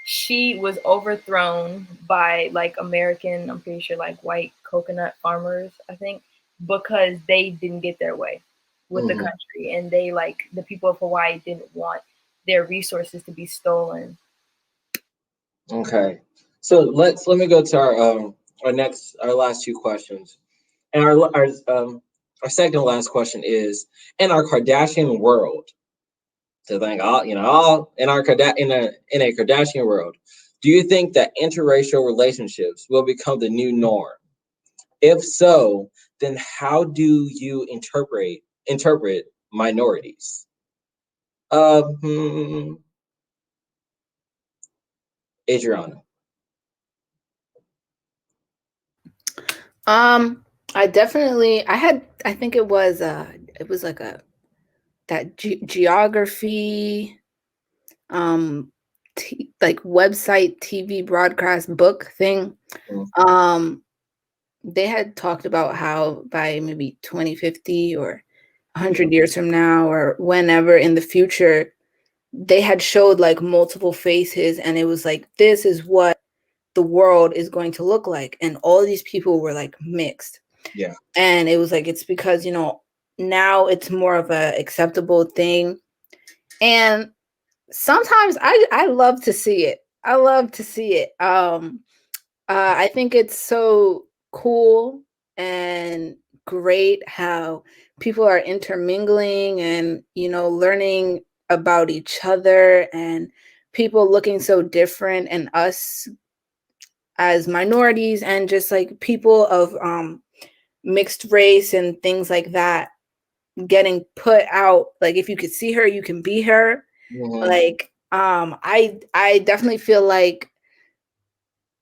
she was overthrown by like American, I'm pretty sure like white coconut farmers, I think, because they didn't get their way with the country, and they like the people of Hawaii didn't want their resources to be stolen. Okay, so let me go to our last two questions, and our second last question is: in our Kardashian world, to think all in our in a Kardashian world, do you think that interracial relationships will become the new norm? If so, then how do you interpret minorities? Adriana. I think it was like geography, like website TV broadcast book thing. They had talked about how by maybe 2050 or 100 years from now or whenever in the future, they had showed like multiple faces, and it was like, this is what the world is going to look like, and all these people were like mixed. Yeah. And it was like, it's because now it's more of a acceptable thing, and sometimes I love to see it. I think it's so cool and great how people are intermingling and learning about each other, and people looking so different, and us as minorities and just like people of mixed race and things like that getting put out. Like, if you could see her, you can be her. Like, I definitely feel like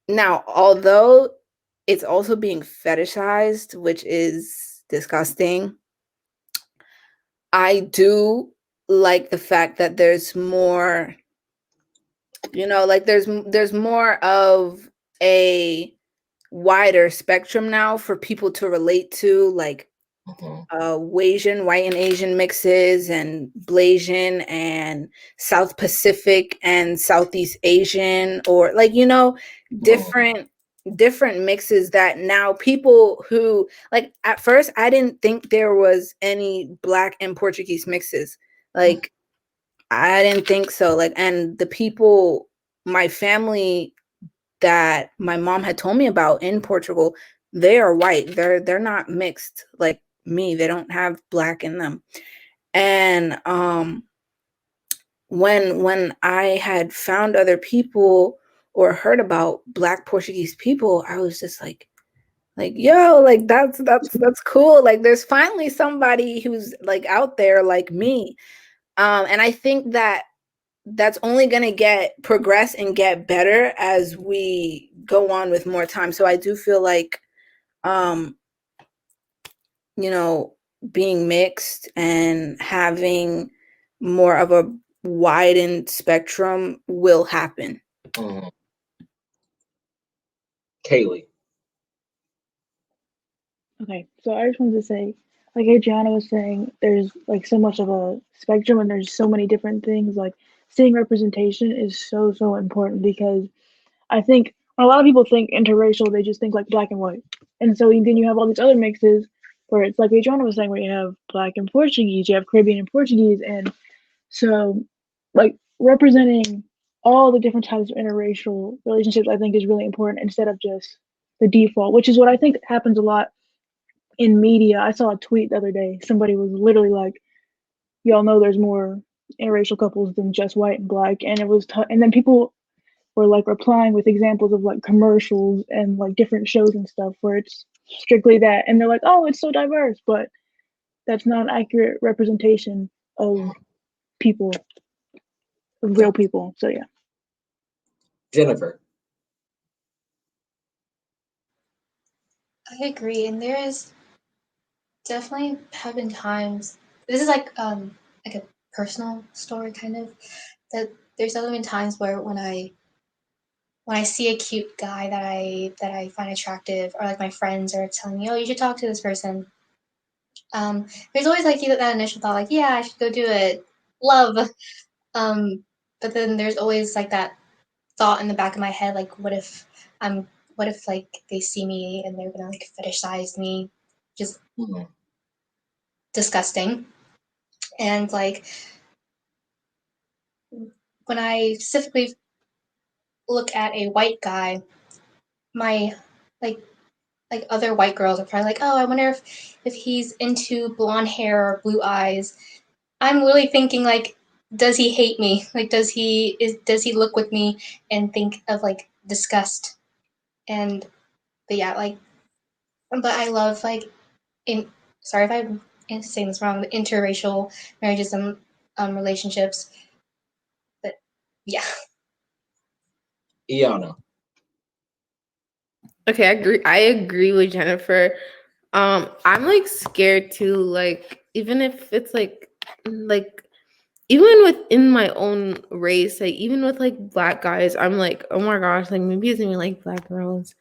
now, although it's also being fetishized, which is disgusting, I do like the fact that there's more, like there's more of a wider spectrum now for people to relate to, like Asian, white and Asian mixes, and Blasian and South Pacific and Southeast Asian, or like different mixes that now people who, like, at first I didn't think there was any Black and Portuguese mixes. Like, I didn't think so. Like, and the people, my family that my mom had told me about in Portugal, they are white. They're not mixed like me. They don't have Black in them. And when I had found other people or heard about Black Portuguese people, I was just like, yo, like that's cool. Like, there's finally somebody who's like out there like me. And I think that that's only going to progress and get better as we go on with more time. So I do feel like, being mixed and having more of a widened spectrum will happen. Kaylee. Okay, so I just wanted to say, like Adriana was saying, there's like so much of a spectrum and there's so many different things. Like, seeing representation is so important, because I think when a lot of people think interracial, they just think like Black and white. And so then you have all these other mixes where it's like Adriana was saying, where you have Black and Portuguese, you have Caribbean and Portuguese. And so, like, representing all the different types of interracial relationships, I think, is really important, instead of just the default, which is what I think happens a lot in media. I saw a tweet the other day. Somebody was literally like, y'all know there's more interracial couples than just white and Black. And it was, and then people were like replying with examples of like commercials and like different shows and stuff where it's strictly that. And they're like, oh, it's so diverse, but that's not an accurate representation of people, of real people. So yeah. Jennifer. I agree, and there is definitely have been times. This is like a personal story, kind of. That there's definitely been times where when I see a cute guy that I find attractive, or like my friends are telling me, oh, you should talk to this person. There's always like that initial thought, like, yeah, I should go do it. Love. But then there's always like that thought in the back of my head, like, what if like they see me and they're gonna like fetishize me, just disgusting. And like, when I specifically look at a white guy, my like other white girls are probably like, oh, I wonder if he's into blonde hair or blue eyes. I'm really thinking like, does he hate me? Like, does he look with me and think of like disgust? And but yeah, like, but I love like in sorry if I'm saying this wrong, but interracial marriages and relationships. But yeah. Iana. Okay, I agree with Jennifer. I'm like scared too. Like even if it's like even within my own race, like even with like black guys, I'm like, oh my gosh, like maybe he doesn't even like black girls,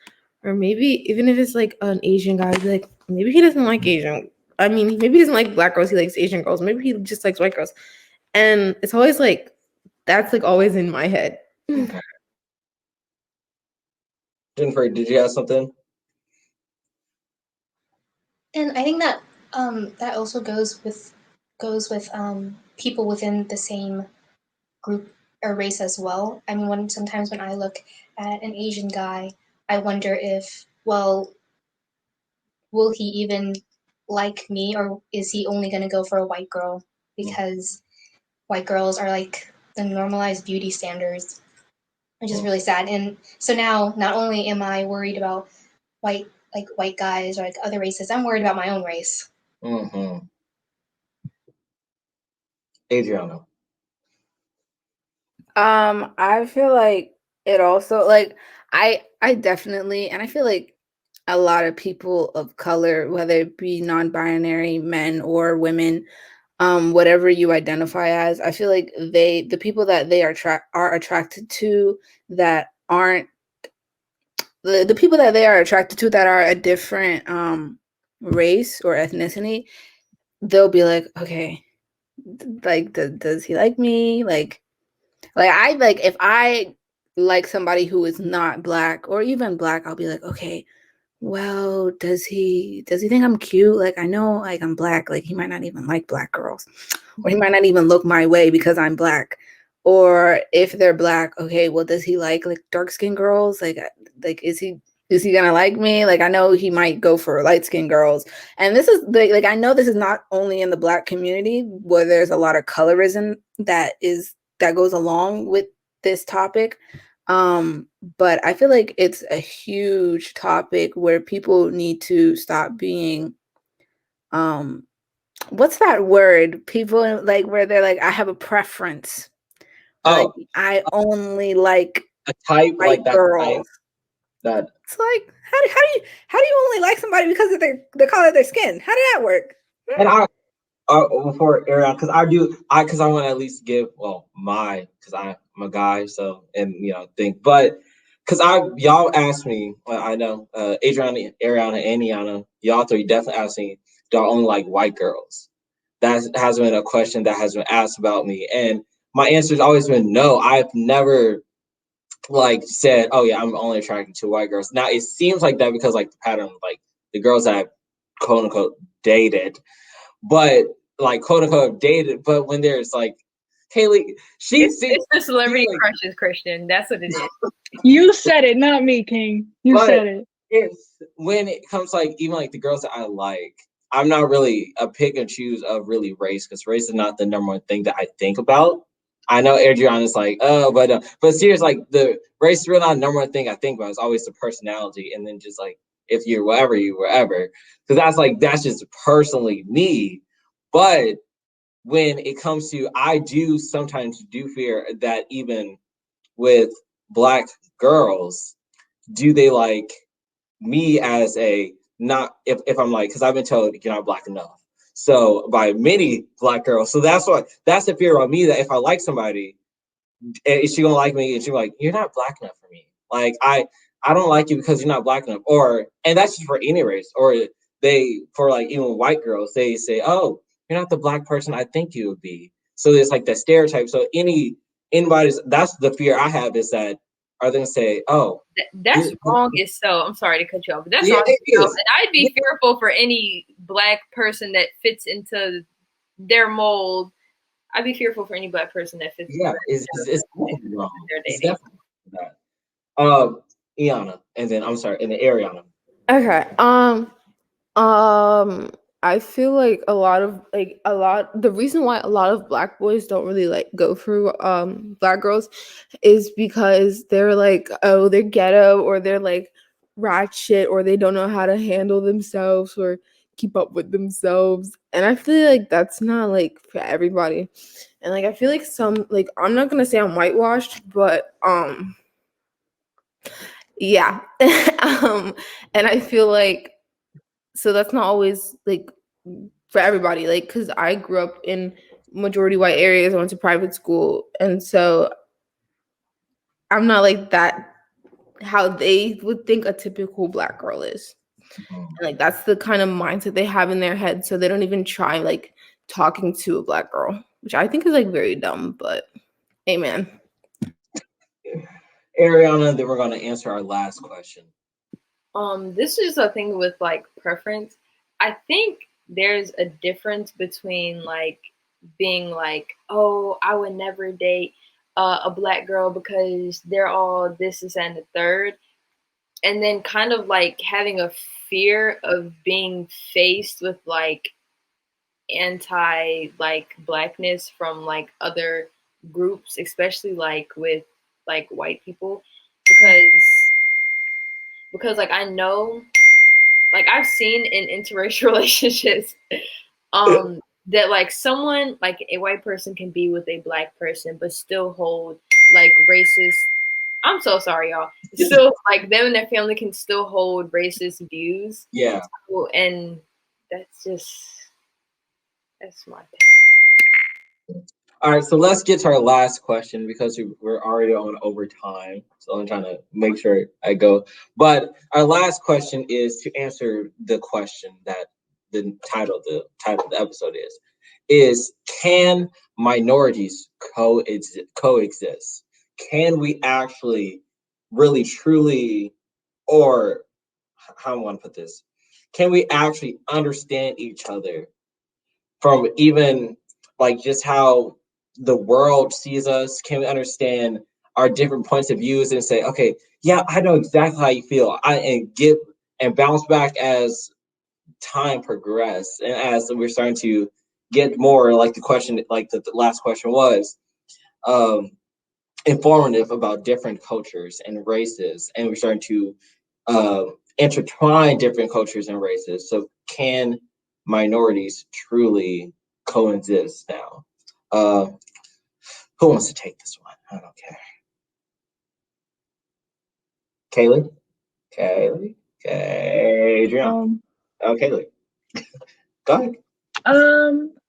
or maybe even if it's like an Asian guy, I'd be like maybe he doesn't like Asian. I mean, maybe he doesn't like black girls. He likes Asian girls. Maybe he just likes white girls, and it's always like that's like always in my head. Jennifer, did you have something? And I think that that also goes with people within the same group or race as well. I mean, sometimes when I look at an Asian guy, I wonder if, well, will he even like me, or is he only going to go for a white girl because white girls are like the normalized beauty standards, which is really sad. And so now, not only am I worried about white guys or like other races, I'm worried about my own race. Mm-hmm. Adriana. I feel like it also like I definitely, and I feel like a lot of people of color, whether it be non-binary men or women, whatever you identify as, I feel like the people that they are attracted to that aren't the people that they are attracted to that are a different race or ethnicity, they'll be like, okay, like does he like me? Like I like if I like somebody who is not black or even black, I'll be like, okay, well, does he think I'm cute? Like I know like I'm black, like he might not even like black girls. Or he might not even look my way because I'm black. Or if they're black, okay, well, does he like dark-skinned girls? Like is he gonna like me? Like I know he might go for light-skinned girls. And this is like I know this is not only in the black community where there's a lot of colorism that goes along with this topic. But I feel like it's a huge topic where people need to stop being what's that word? People like where they're like, I have a preference. Like I only like a type white like that girls. type that it's like how do you only like somebody because of the color of their skin? How did that work? and I before Ariana, because I want to at least give because I'm a guy, so and think, but because y'all asked me, I know Adriana, Ariana, and Iana, y'all three definitely asked me, do I only like white girls? That has been a question that has been asked about me, and my answer has always been no. I've never said, oh yeah, I'm only attracted to white girls. Now it seems like that because the pattern, the girls that I've quote unquote dated. But quote unquote dated, but when there's Kaylee, it's the celebrity crushes, Christian. That's what it is. You said it, not me, King. You said it. It's when it comes even the girls that I like, I'm not really a pick and choose of really race, because race is not the number one thing that I think about. I know Adriana's but seriously, the race is really not the number one thing I think about. It's always the personality, and then just if you're wherever you wherever, because that's just personally me. But when it comes to, I do sometimes fear that even with black girls, do they like me as a not if I'm because I've been told you're not black enough. So by many black girls. So that's the fear about me, that if I like somebody, is she gonna like me? And she's like, you're not black enough for me. I don't like you because you're not black enough. And that's just for any race. Or they, for even white girls, they say, oh, you're not the black person I think you would be. So there's that stereotype. So anybody's, that's the fear I have, is that are they gonna say, oh, that's wrong is so, I'm sorry to cut you off, but that's wrong. And I'd be fearful for any black person that fits into their mold. I'd be fearful for any black person that fits. Yeah, it's definitely wrong. It's definitely that. Iana, and then I'm sorry, and then Ariana. Okay. I feel like the reason why a lot of black boys don't really like go for black girls is because they're like, oh, they're ghetto, or they're like ratchet, or they don't know how to handle themselves or keep up with themselves. And I feel like that's not like for everybody. And like I feel like some, like, I'm not gonna say I'm whitewashed, but yeah. And I feel like, so that's not always like for everybody, like, because I grew up in majority white areas. I went to private school, and so I'm not like that, how they would think a typical black girl is. And like that's the kind of mindset they have in their head, so they don't even try like talking to a black girl, which I think is like very dumb, but amen. Ariana, then we're going to answer our last question. This is a thing with like preference. I think there's a difference between like being like, oh, I would never date a black girl because they're all this, and the third, and then kind of like having a fear of being faced with like anti like blackness from like other groups, especially like with like white people, because like I know, like I've seen in interracial relationships that like someone, like a white person can be with a black person but still hold like racist, I'm so sorry y'all, still like them and their family can still hold racist views. Yeah. And that's my thing. All right, so let's get to our last question because we're already on overtime. So I'm trying to make sure I go. But our last question is to answer the question that the title of the episode is can minorities coexist? Can we actually really truly, or how do I want to put this? Can we actually understand each other from even like just how the world sees us? Can we understand our different points of views and say, okay, yeah, I know exactly how you feel, and bounce back as time progresses and as we're starting to get more like the question, like the last question was, informative about different cultures and races, and we're starting to intertwine different cultures and races. So can minorities truly coexist now? Who wants to take this one? I don't care. Kaylee? Adriana. Kaylee. Go ahead.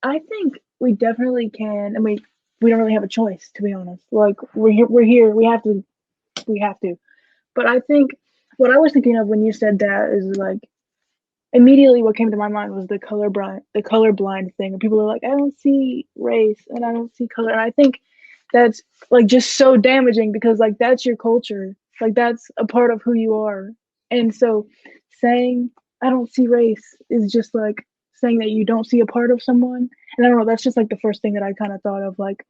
I think we definitely can, and we don't really have a choice, to be honest. Like we're here, we have to. But I think what I was thinking of when you said that is like immediately what came to my mind was the colorblind thing. And people are like, I don't see race and I don't see color. And I think that's like just so damaging because like that's your culture. Like that's a part of who you are. And so saying I don't see race is just like saying that you don't see a part of someone. And I don't know, that's just like the first thing that I kind of thought of. Like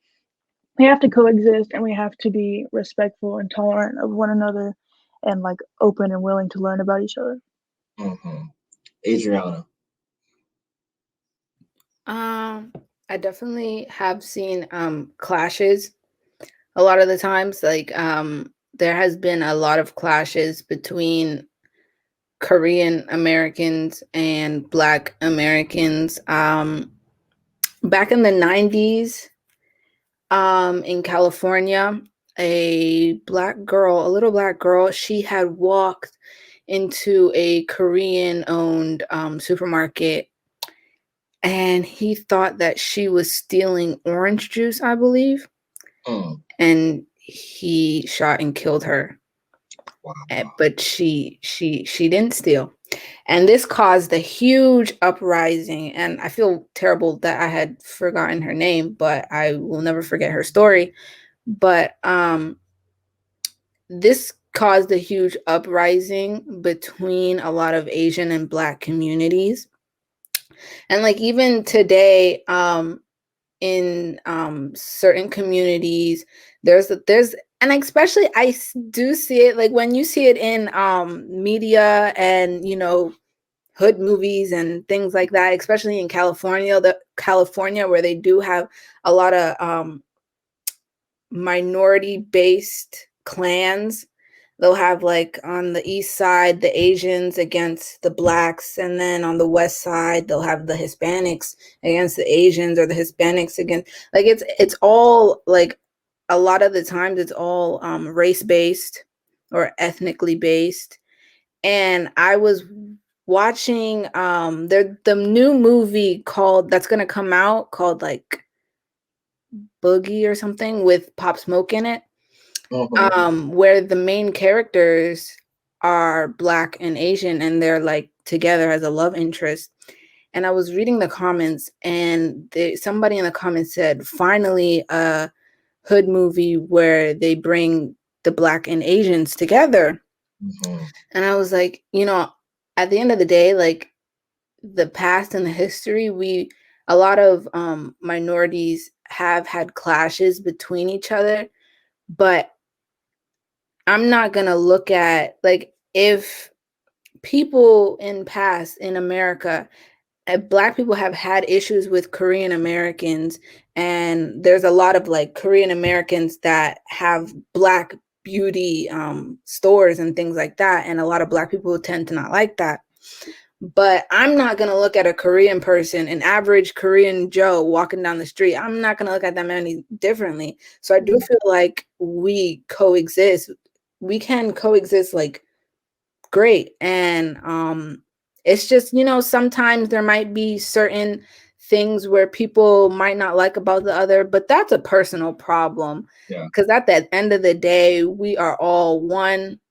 we have to coexist and we have to be respectful and tolerant of one another and like open and willing to learn about each other. Mm-hmm. Adriana. I definitely have seen clashes a lot of the times. Like there has been a lot of clashes between Korean Americans and Black Americans. Back in the 90s, in California, a little black girl, she had walked into a Korean-owned supermarket, and he thought that she was stealing orange juice, I believe. And he shot and killed her. Wow. But she didn't steal. And this caused a huge uprising. And I feel terrible that I had forgotten her name, but I will never forget her story. But this caused a huge uprising between a lot of Asian and Black communities. And like even today, in certain communities, there's and especially I do see it like when you see it in media and hood movies and things like that, especially in California, where they do have a lot of minority-based clans. They'll have, like, on the east side, the Asians against the blacks, and then on the west side, they'll have the Hispanics against the Asians, or the Hispanics against, like, it's all, like, a lot of the times it's all race-based or ethnically based. And I was watching the new movie that's gonna come out called, like, Boogie or something, with Pop Smoke in it. Where the main characters are black and Asian, and they're, like, together as a love interest. And I was reading the comments, and somebody in the comments said, finally a hood movie where they bring the black and Asians together. And I was like, at the end of the day, like, the past and the history, a lot of minorities have had clashes between each other, but I'm not going to look at, like, if people in past in America, Black people have had issues with Korean Americans, and there's a lot of, like, Korean Americans that have Black beauty stores and things like that, and a lot of Black people tend to not like that. But I'm not going to look at a Korean person, an average Korean Joe walking down the street. I'm not going to look at them any differently. So I do feel like we coexist. We can coexist, like, great. And it's just, sometimes there might be certain things where people might not like about the other, but that's a personal problem. Because at the end of the day, we are all one.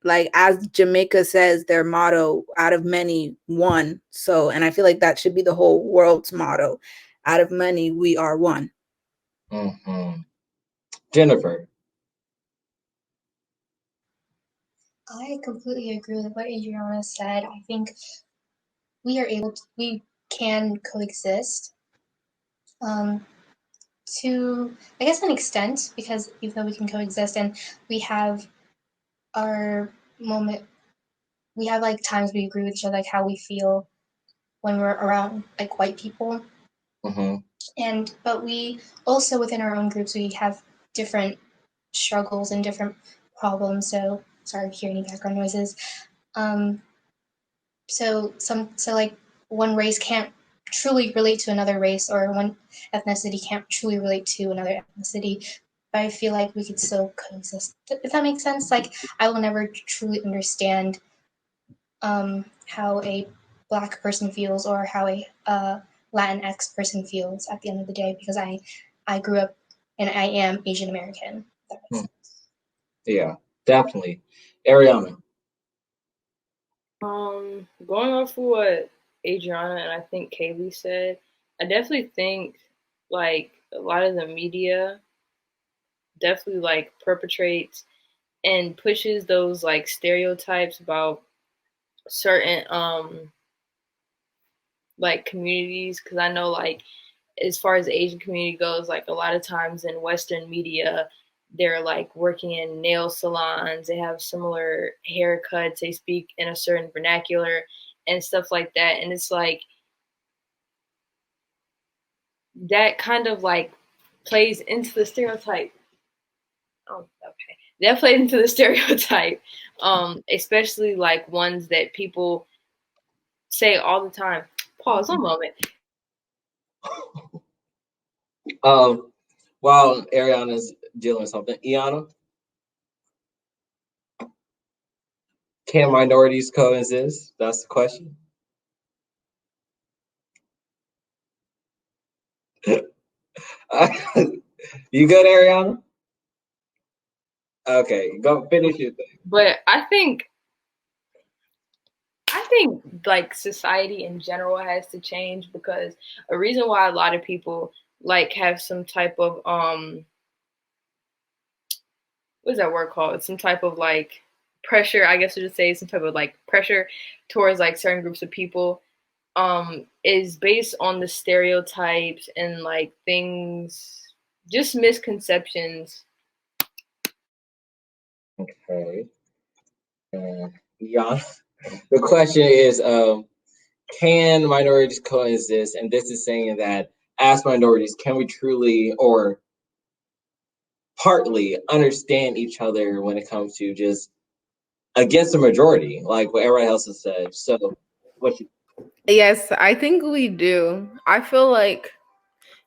Like, as Jamaica says, their motto, out of many, one. So, and I feel like that should be the whole world's motto. Out of many, we are one. Jennifer. I completely agree with what Adriana said. I think we can coexist to, I guess, an extent, because even though we can coexist and we have our we have, like, times we agree with each other, like how we feel when we're around, like, white people. But we also, within our own groups, we have different struggles and different problems. So sorry if you hear any background noises. So like, one race can't truly relate to another race, or one ethnicity can't truly relate to another ethnicity. But I feel like we could still coexist. If that makes sense. Like, I will never truly understand how a Black person feels, or how a Latinx person feels at the end of the day, because I grew up and I am Asian American. If that makes sense. Yeah, definitely. Ariyanna. Going off of what Adriana and I think Kaylee said, I definitely think, like, a lot of the media definitely, like, perpetrates and pushes those, like, stereotypes about certain like, communities. Because I know, like, as far as the Asian community goes, like, a lot of times in Western media, they're, like, working in nail salons, they have similar haircuts, they speak in a certain vernacular and stuff like that. And it's like, that kind of, like, plays into the stereotype. Oh, okay. That plays into the stereotype, especially, like, ones that people say all the time. Pause one moment. While Ariana's dealing with something, Iana, can minorities coexist? That's the question. You good, Ariana? Okay, go finish your thing. But I think, like, society in general has to change, because a reason why a lot of people, like, have some type of what is that word called? Some type of, like, pressure, I guess you would say, some type of, like, pressure towards, like, certain groups of people, is based on the stereotypes and, like, things, just misconceptions. Okay. Yeah. The question is, can minorities coexist? And this is saying that as minorities, can we truly or partly understand each other when it comes to just against the majority, like what everybody else has said? So, what you? Yes, I think we do. I feel like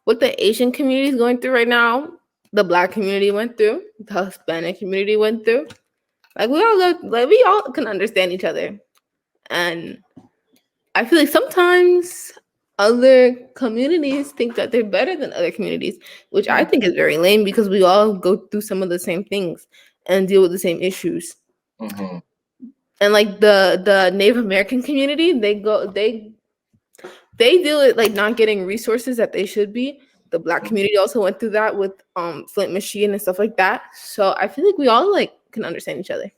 what the Asian community is going through right now, the Black community went through, the Hispanic community went through. Like we all can understand each other, and I feel like sometimes other communities think that they're better than other communities, which I think is very lame because we all go through some of the same things and deal with the same issues. Mm-hmm. And like the Native American community, they deal with like not getting resources that they should be. The Black community also went through that with Flint, Michigan and stuff like that. So I feel like we all like can understand each other.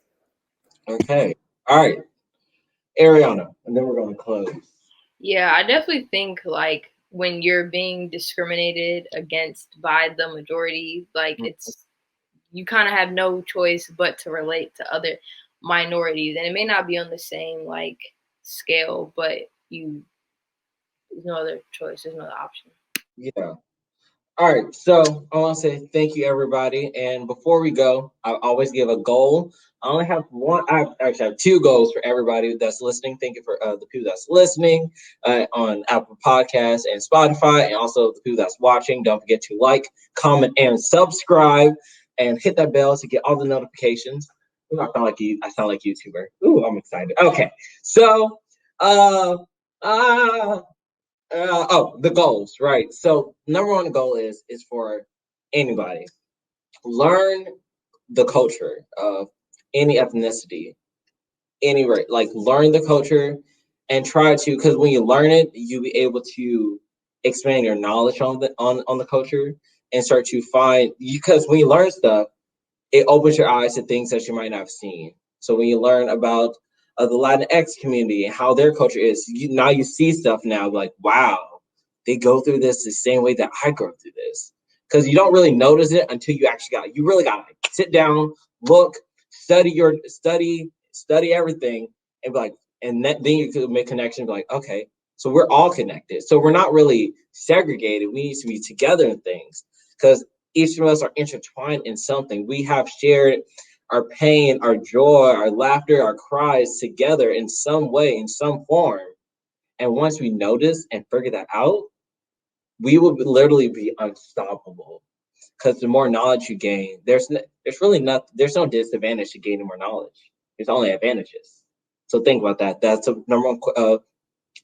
Okay. All right. Ariyanna, and then we're going to close. Yeah, I definitely think like when you're being discriminated against by the majority, like it's you kind of have no choice but to relate to other minorities, and it may not be on the same like scale, but there's no other choice, there's no other option. Yeah. All right, so I want to say thank you, everybody. And before we go, I always give a goal. I only have one. I actually have two goals for everybody that's listening. Thank you for the people that's listening on Apple Podcasts and Spotify, and also the people that's watching. Don't forget to like, comment, and subscribe, and hit that bell to get all the notifications. Ooh, I sound like you. I sound like a YouTuber. Ooh, I'm excited. Okay, so the goals, right? So number one goal is for anybody learn the culture of any ethnicity, any race. Like learn the culture and try to, because when you learn it, you'll be able to expand your knowledge on the culture and start to find. Because when you learn stuff, it opens your eyes to things that you might not have seen. So when you learn about the Latinx community and how their culture is, now you see stuff now like, wow, they go through this the same way that I go through this. Because you don't really notice it until you really got to sit down, look, study everything, and be like, and then you could make connections like, okay, so we're all connected. So we're not really segregated. We need to be together in things because each of us are intertwined in something. We have shared our pain, our joy, our laughter, our cries together in some way, in some form. And once we notice and figure that out, we will literally be unstoppable. Because the more knowledge you gain, there's no disadvantage to gaining more knowledge. There's only advantages. So think about that. That's a number one.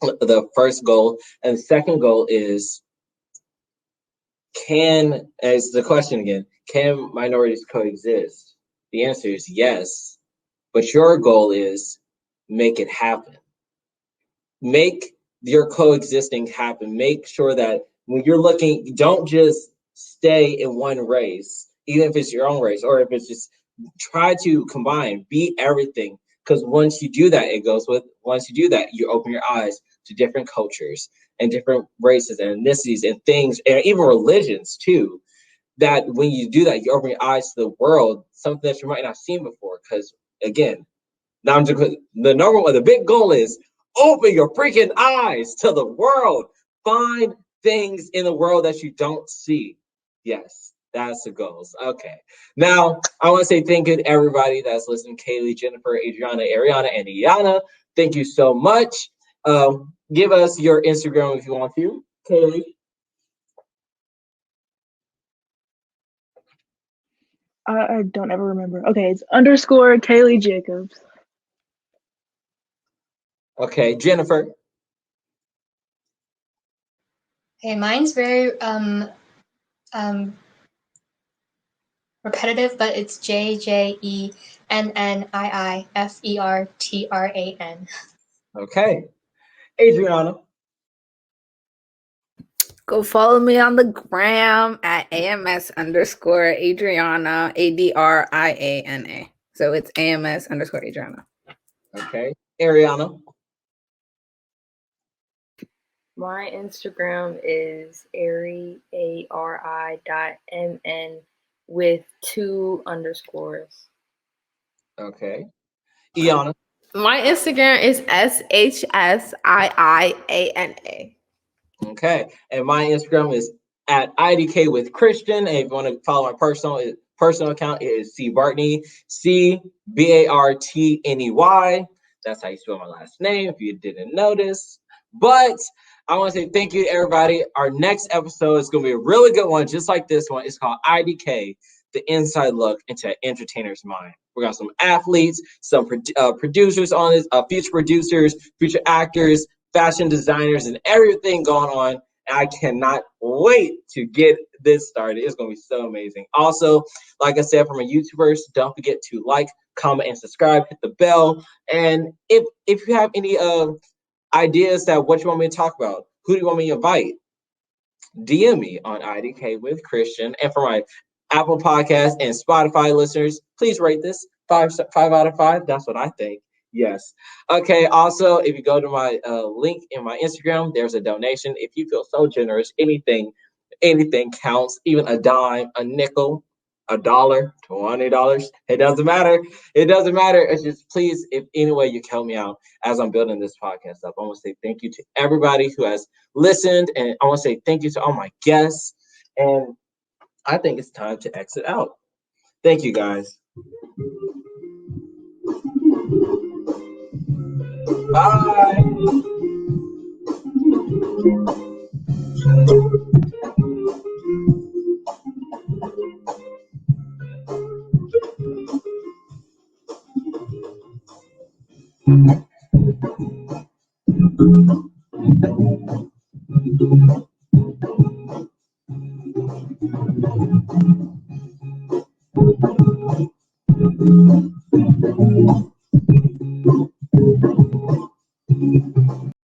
The first goal, and the second goal is as the question again, can minorities coexist? The answer is yes, but your goal is make it happen. Make your coexisting happen. Make sure that when you're looking, don't just stay in one race, even if it's your own race, or if it's just try to combine, be everything. Because once you do that, you open your eyes to different cultures and different races and ethnicities and things, and even religions too. That when you do that, you open your eyes to the world, something that you might not have seen before. Because again, the big goal is open your freaking eyes to the world. Find things in the world that you don't see. Yes, that's the goals. Okay. Now, I want to say thank you to everybody that's listening. Kaylee, Jennifer, Adriana, Ariyanna, and Iana. Thank you so much. Give us your Instagram if you want to. Kaylee. I don't ever remember. Okay, it's _ Kaylee Jacobs. Okay, Jennifer. Okay, mine's very repetitive, but it's JJENNIIFERTRAN. Okay. Adriana. Go follow me on the gram at AMS_Adriana, ADRIANA. So it's AMS_Adriana. Okay. Ariyanna. My Instagram is ari.mn with 2 underscores. Okay. Iana. My Instagram is SHSIIANA. Okay. And my Instagram is at IDK with Christian. And if you want to follow my personal account, it is C Bartney, CBartney. That's how you spell my last name, if you didn't notice. But I want to say thank you to everybody. Our next episode is going to be a really good one, just like this one. It's called IDK, the inside look into an entertainer's mind. We got some athletes, some producers on this, future producers, future actors, fashion designers, and everything going on. And I cannot wait to get this started. It's going to be so amazing. Also, like I said, for my YouTubers, don't forget to like, comment, and subscribe. Hit the bell. And if you have any ideas that what you want me to talk about, who do you want me to invite, DM me on IDK with Christian. And for my Apple Podcast and Spotify listeners, please rate this 5 out of 5. That's what I think. Yes. Okay. Also, if you go to my link in my Instagram, there's a donation. If you feel so generous, anything counts. Even a dime, a nickel, $1, $20. It doesn't matter. It doesn't matter. It's just please, if any way you can help me out as I'm building this podcast up. I want to say thank you to everybody who has listened, and I want to say thank you to all my guests. And I think it's time to exit out. Thank you, guys. Bye.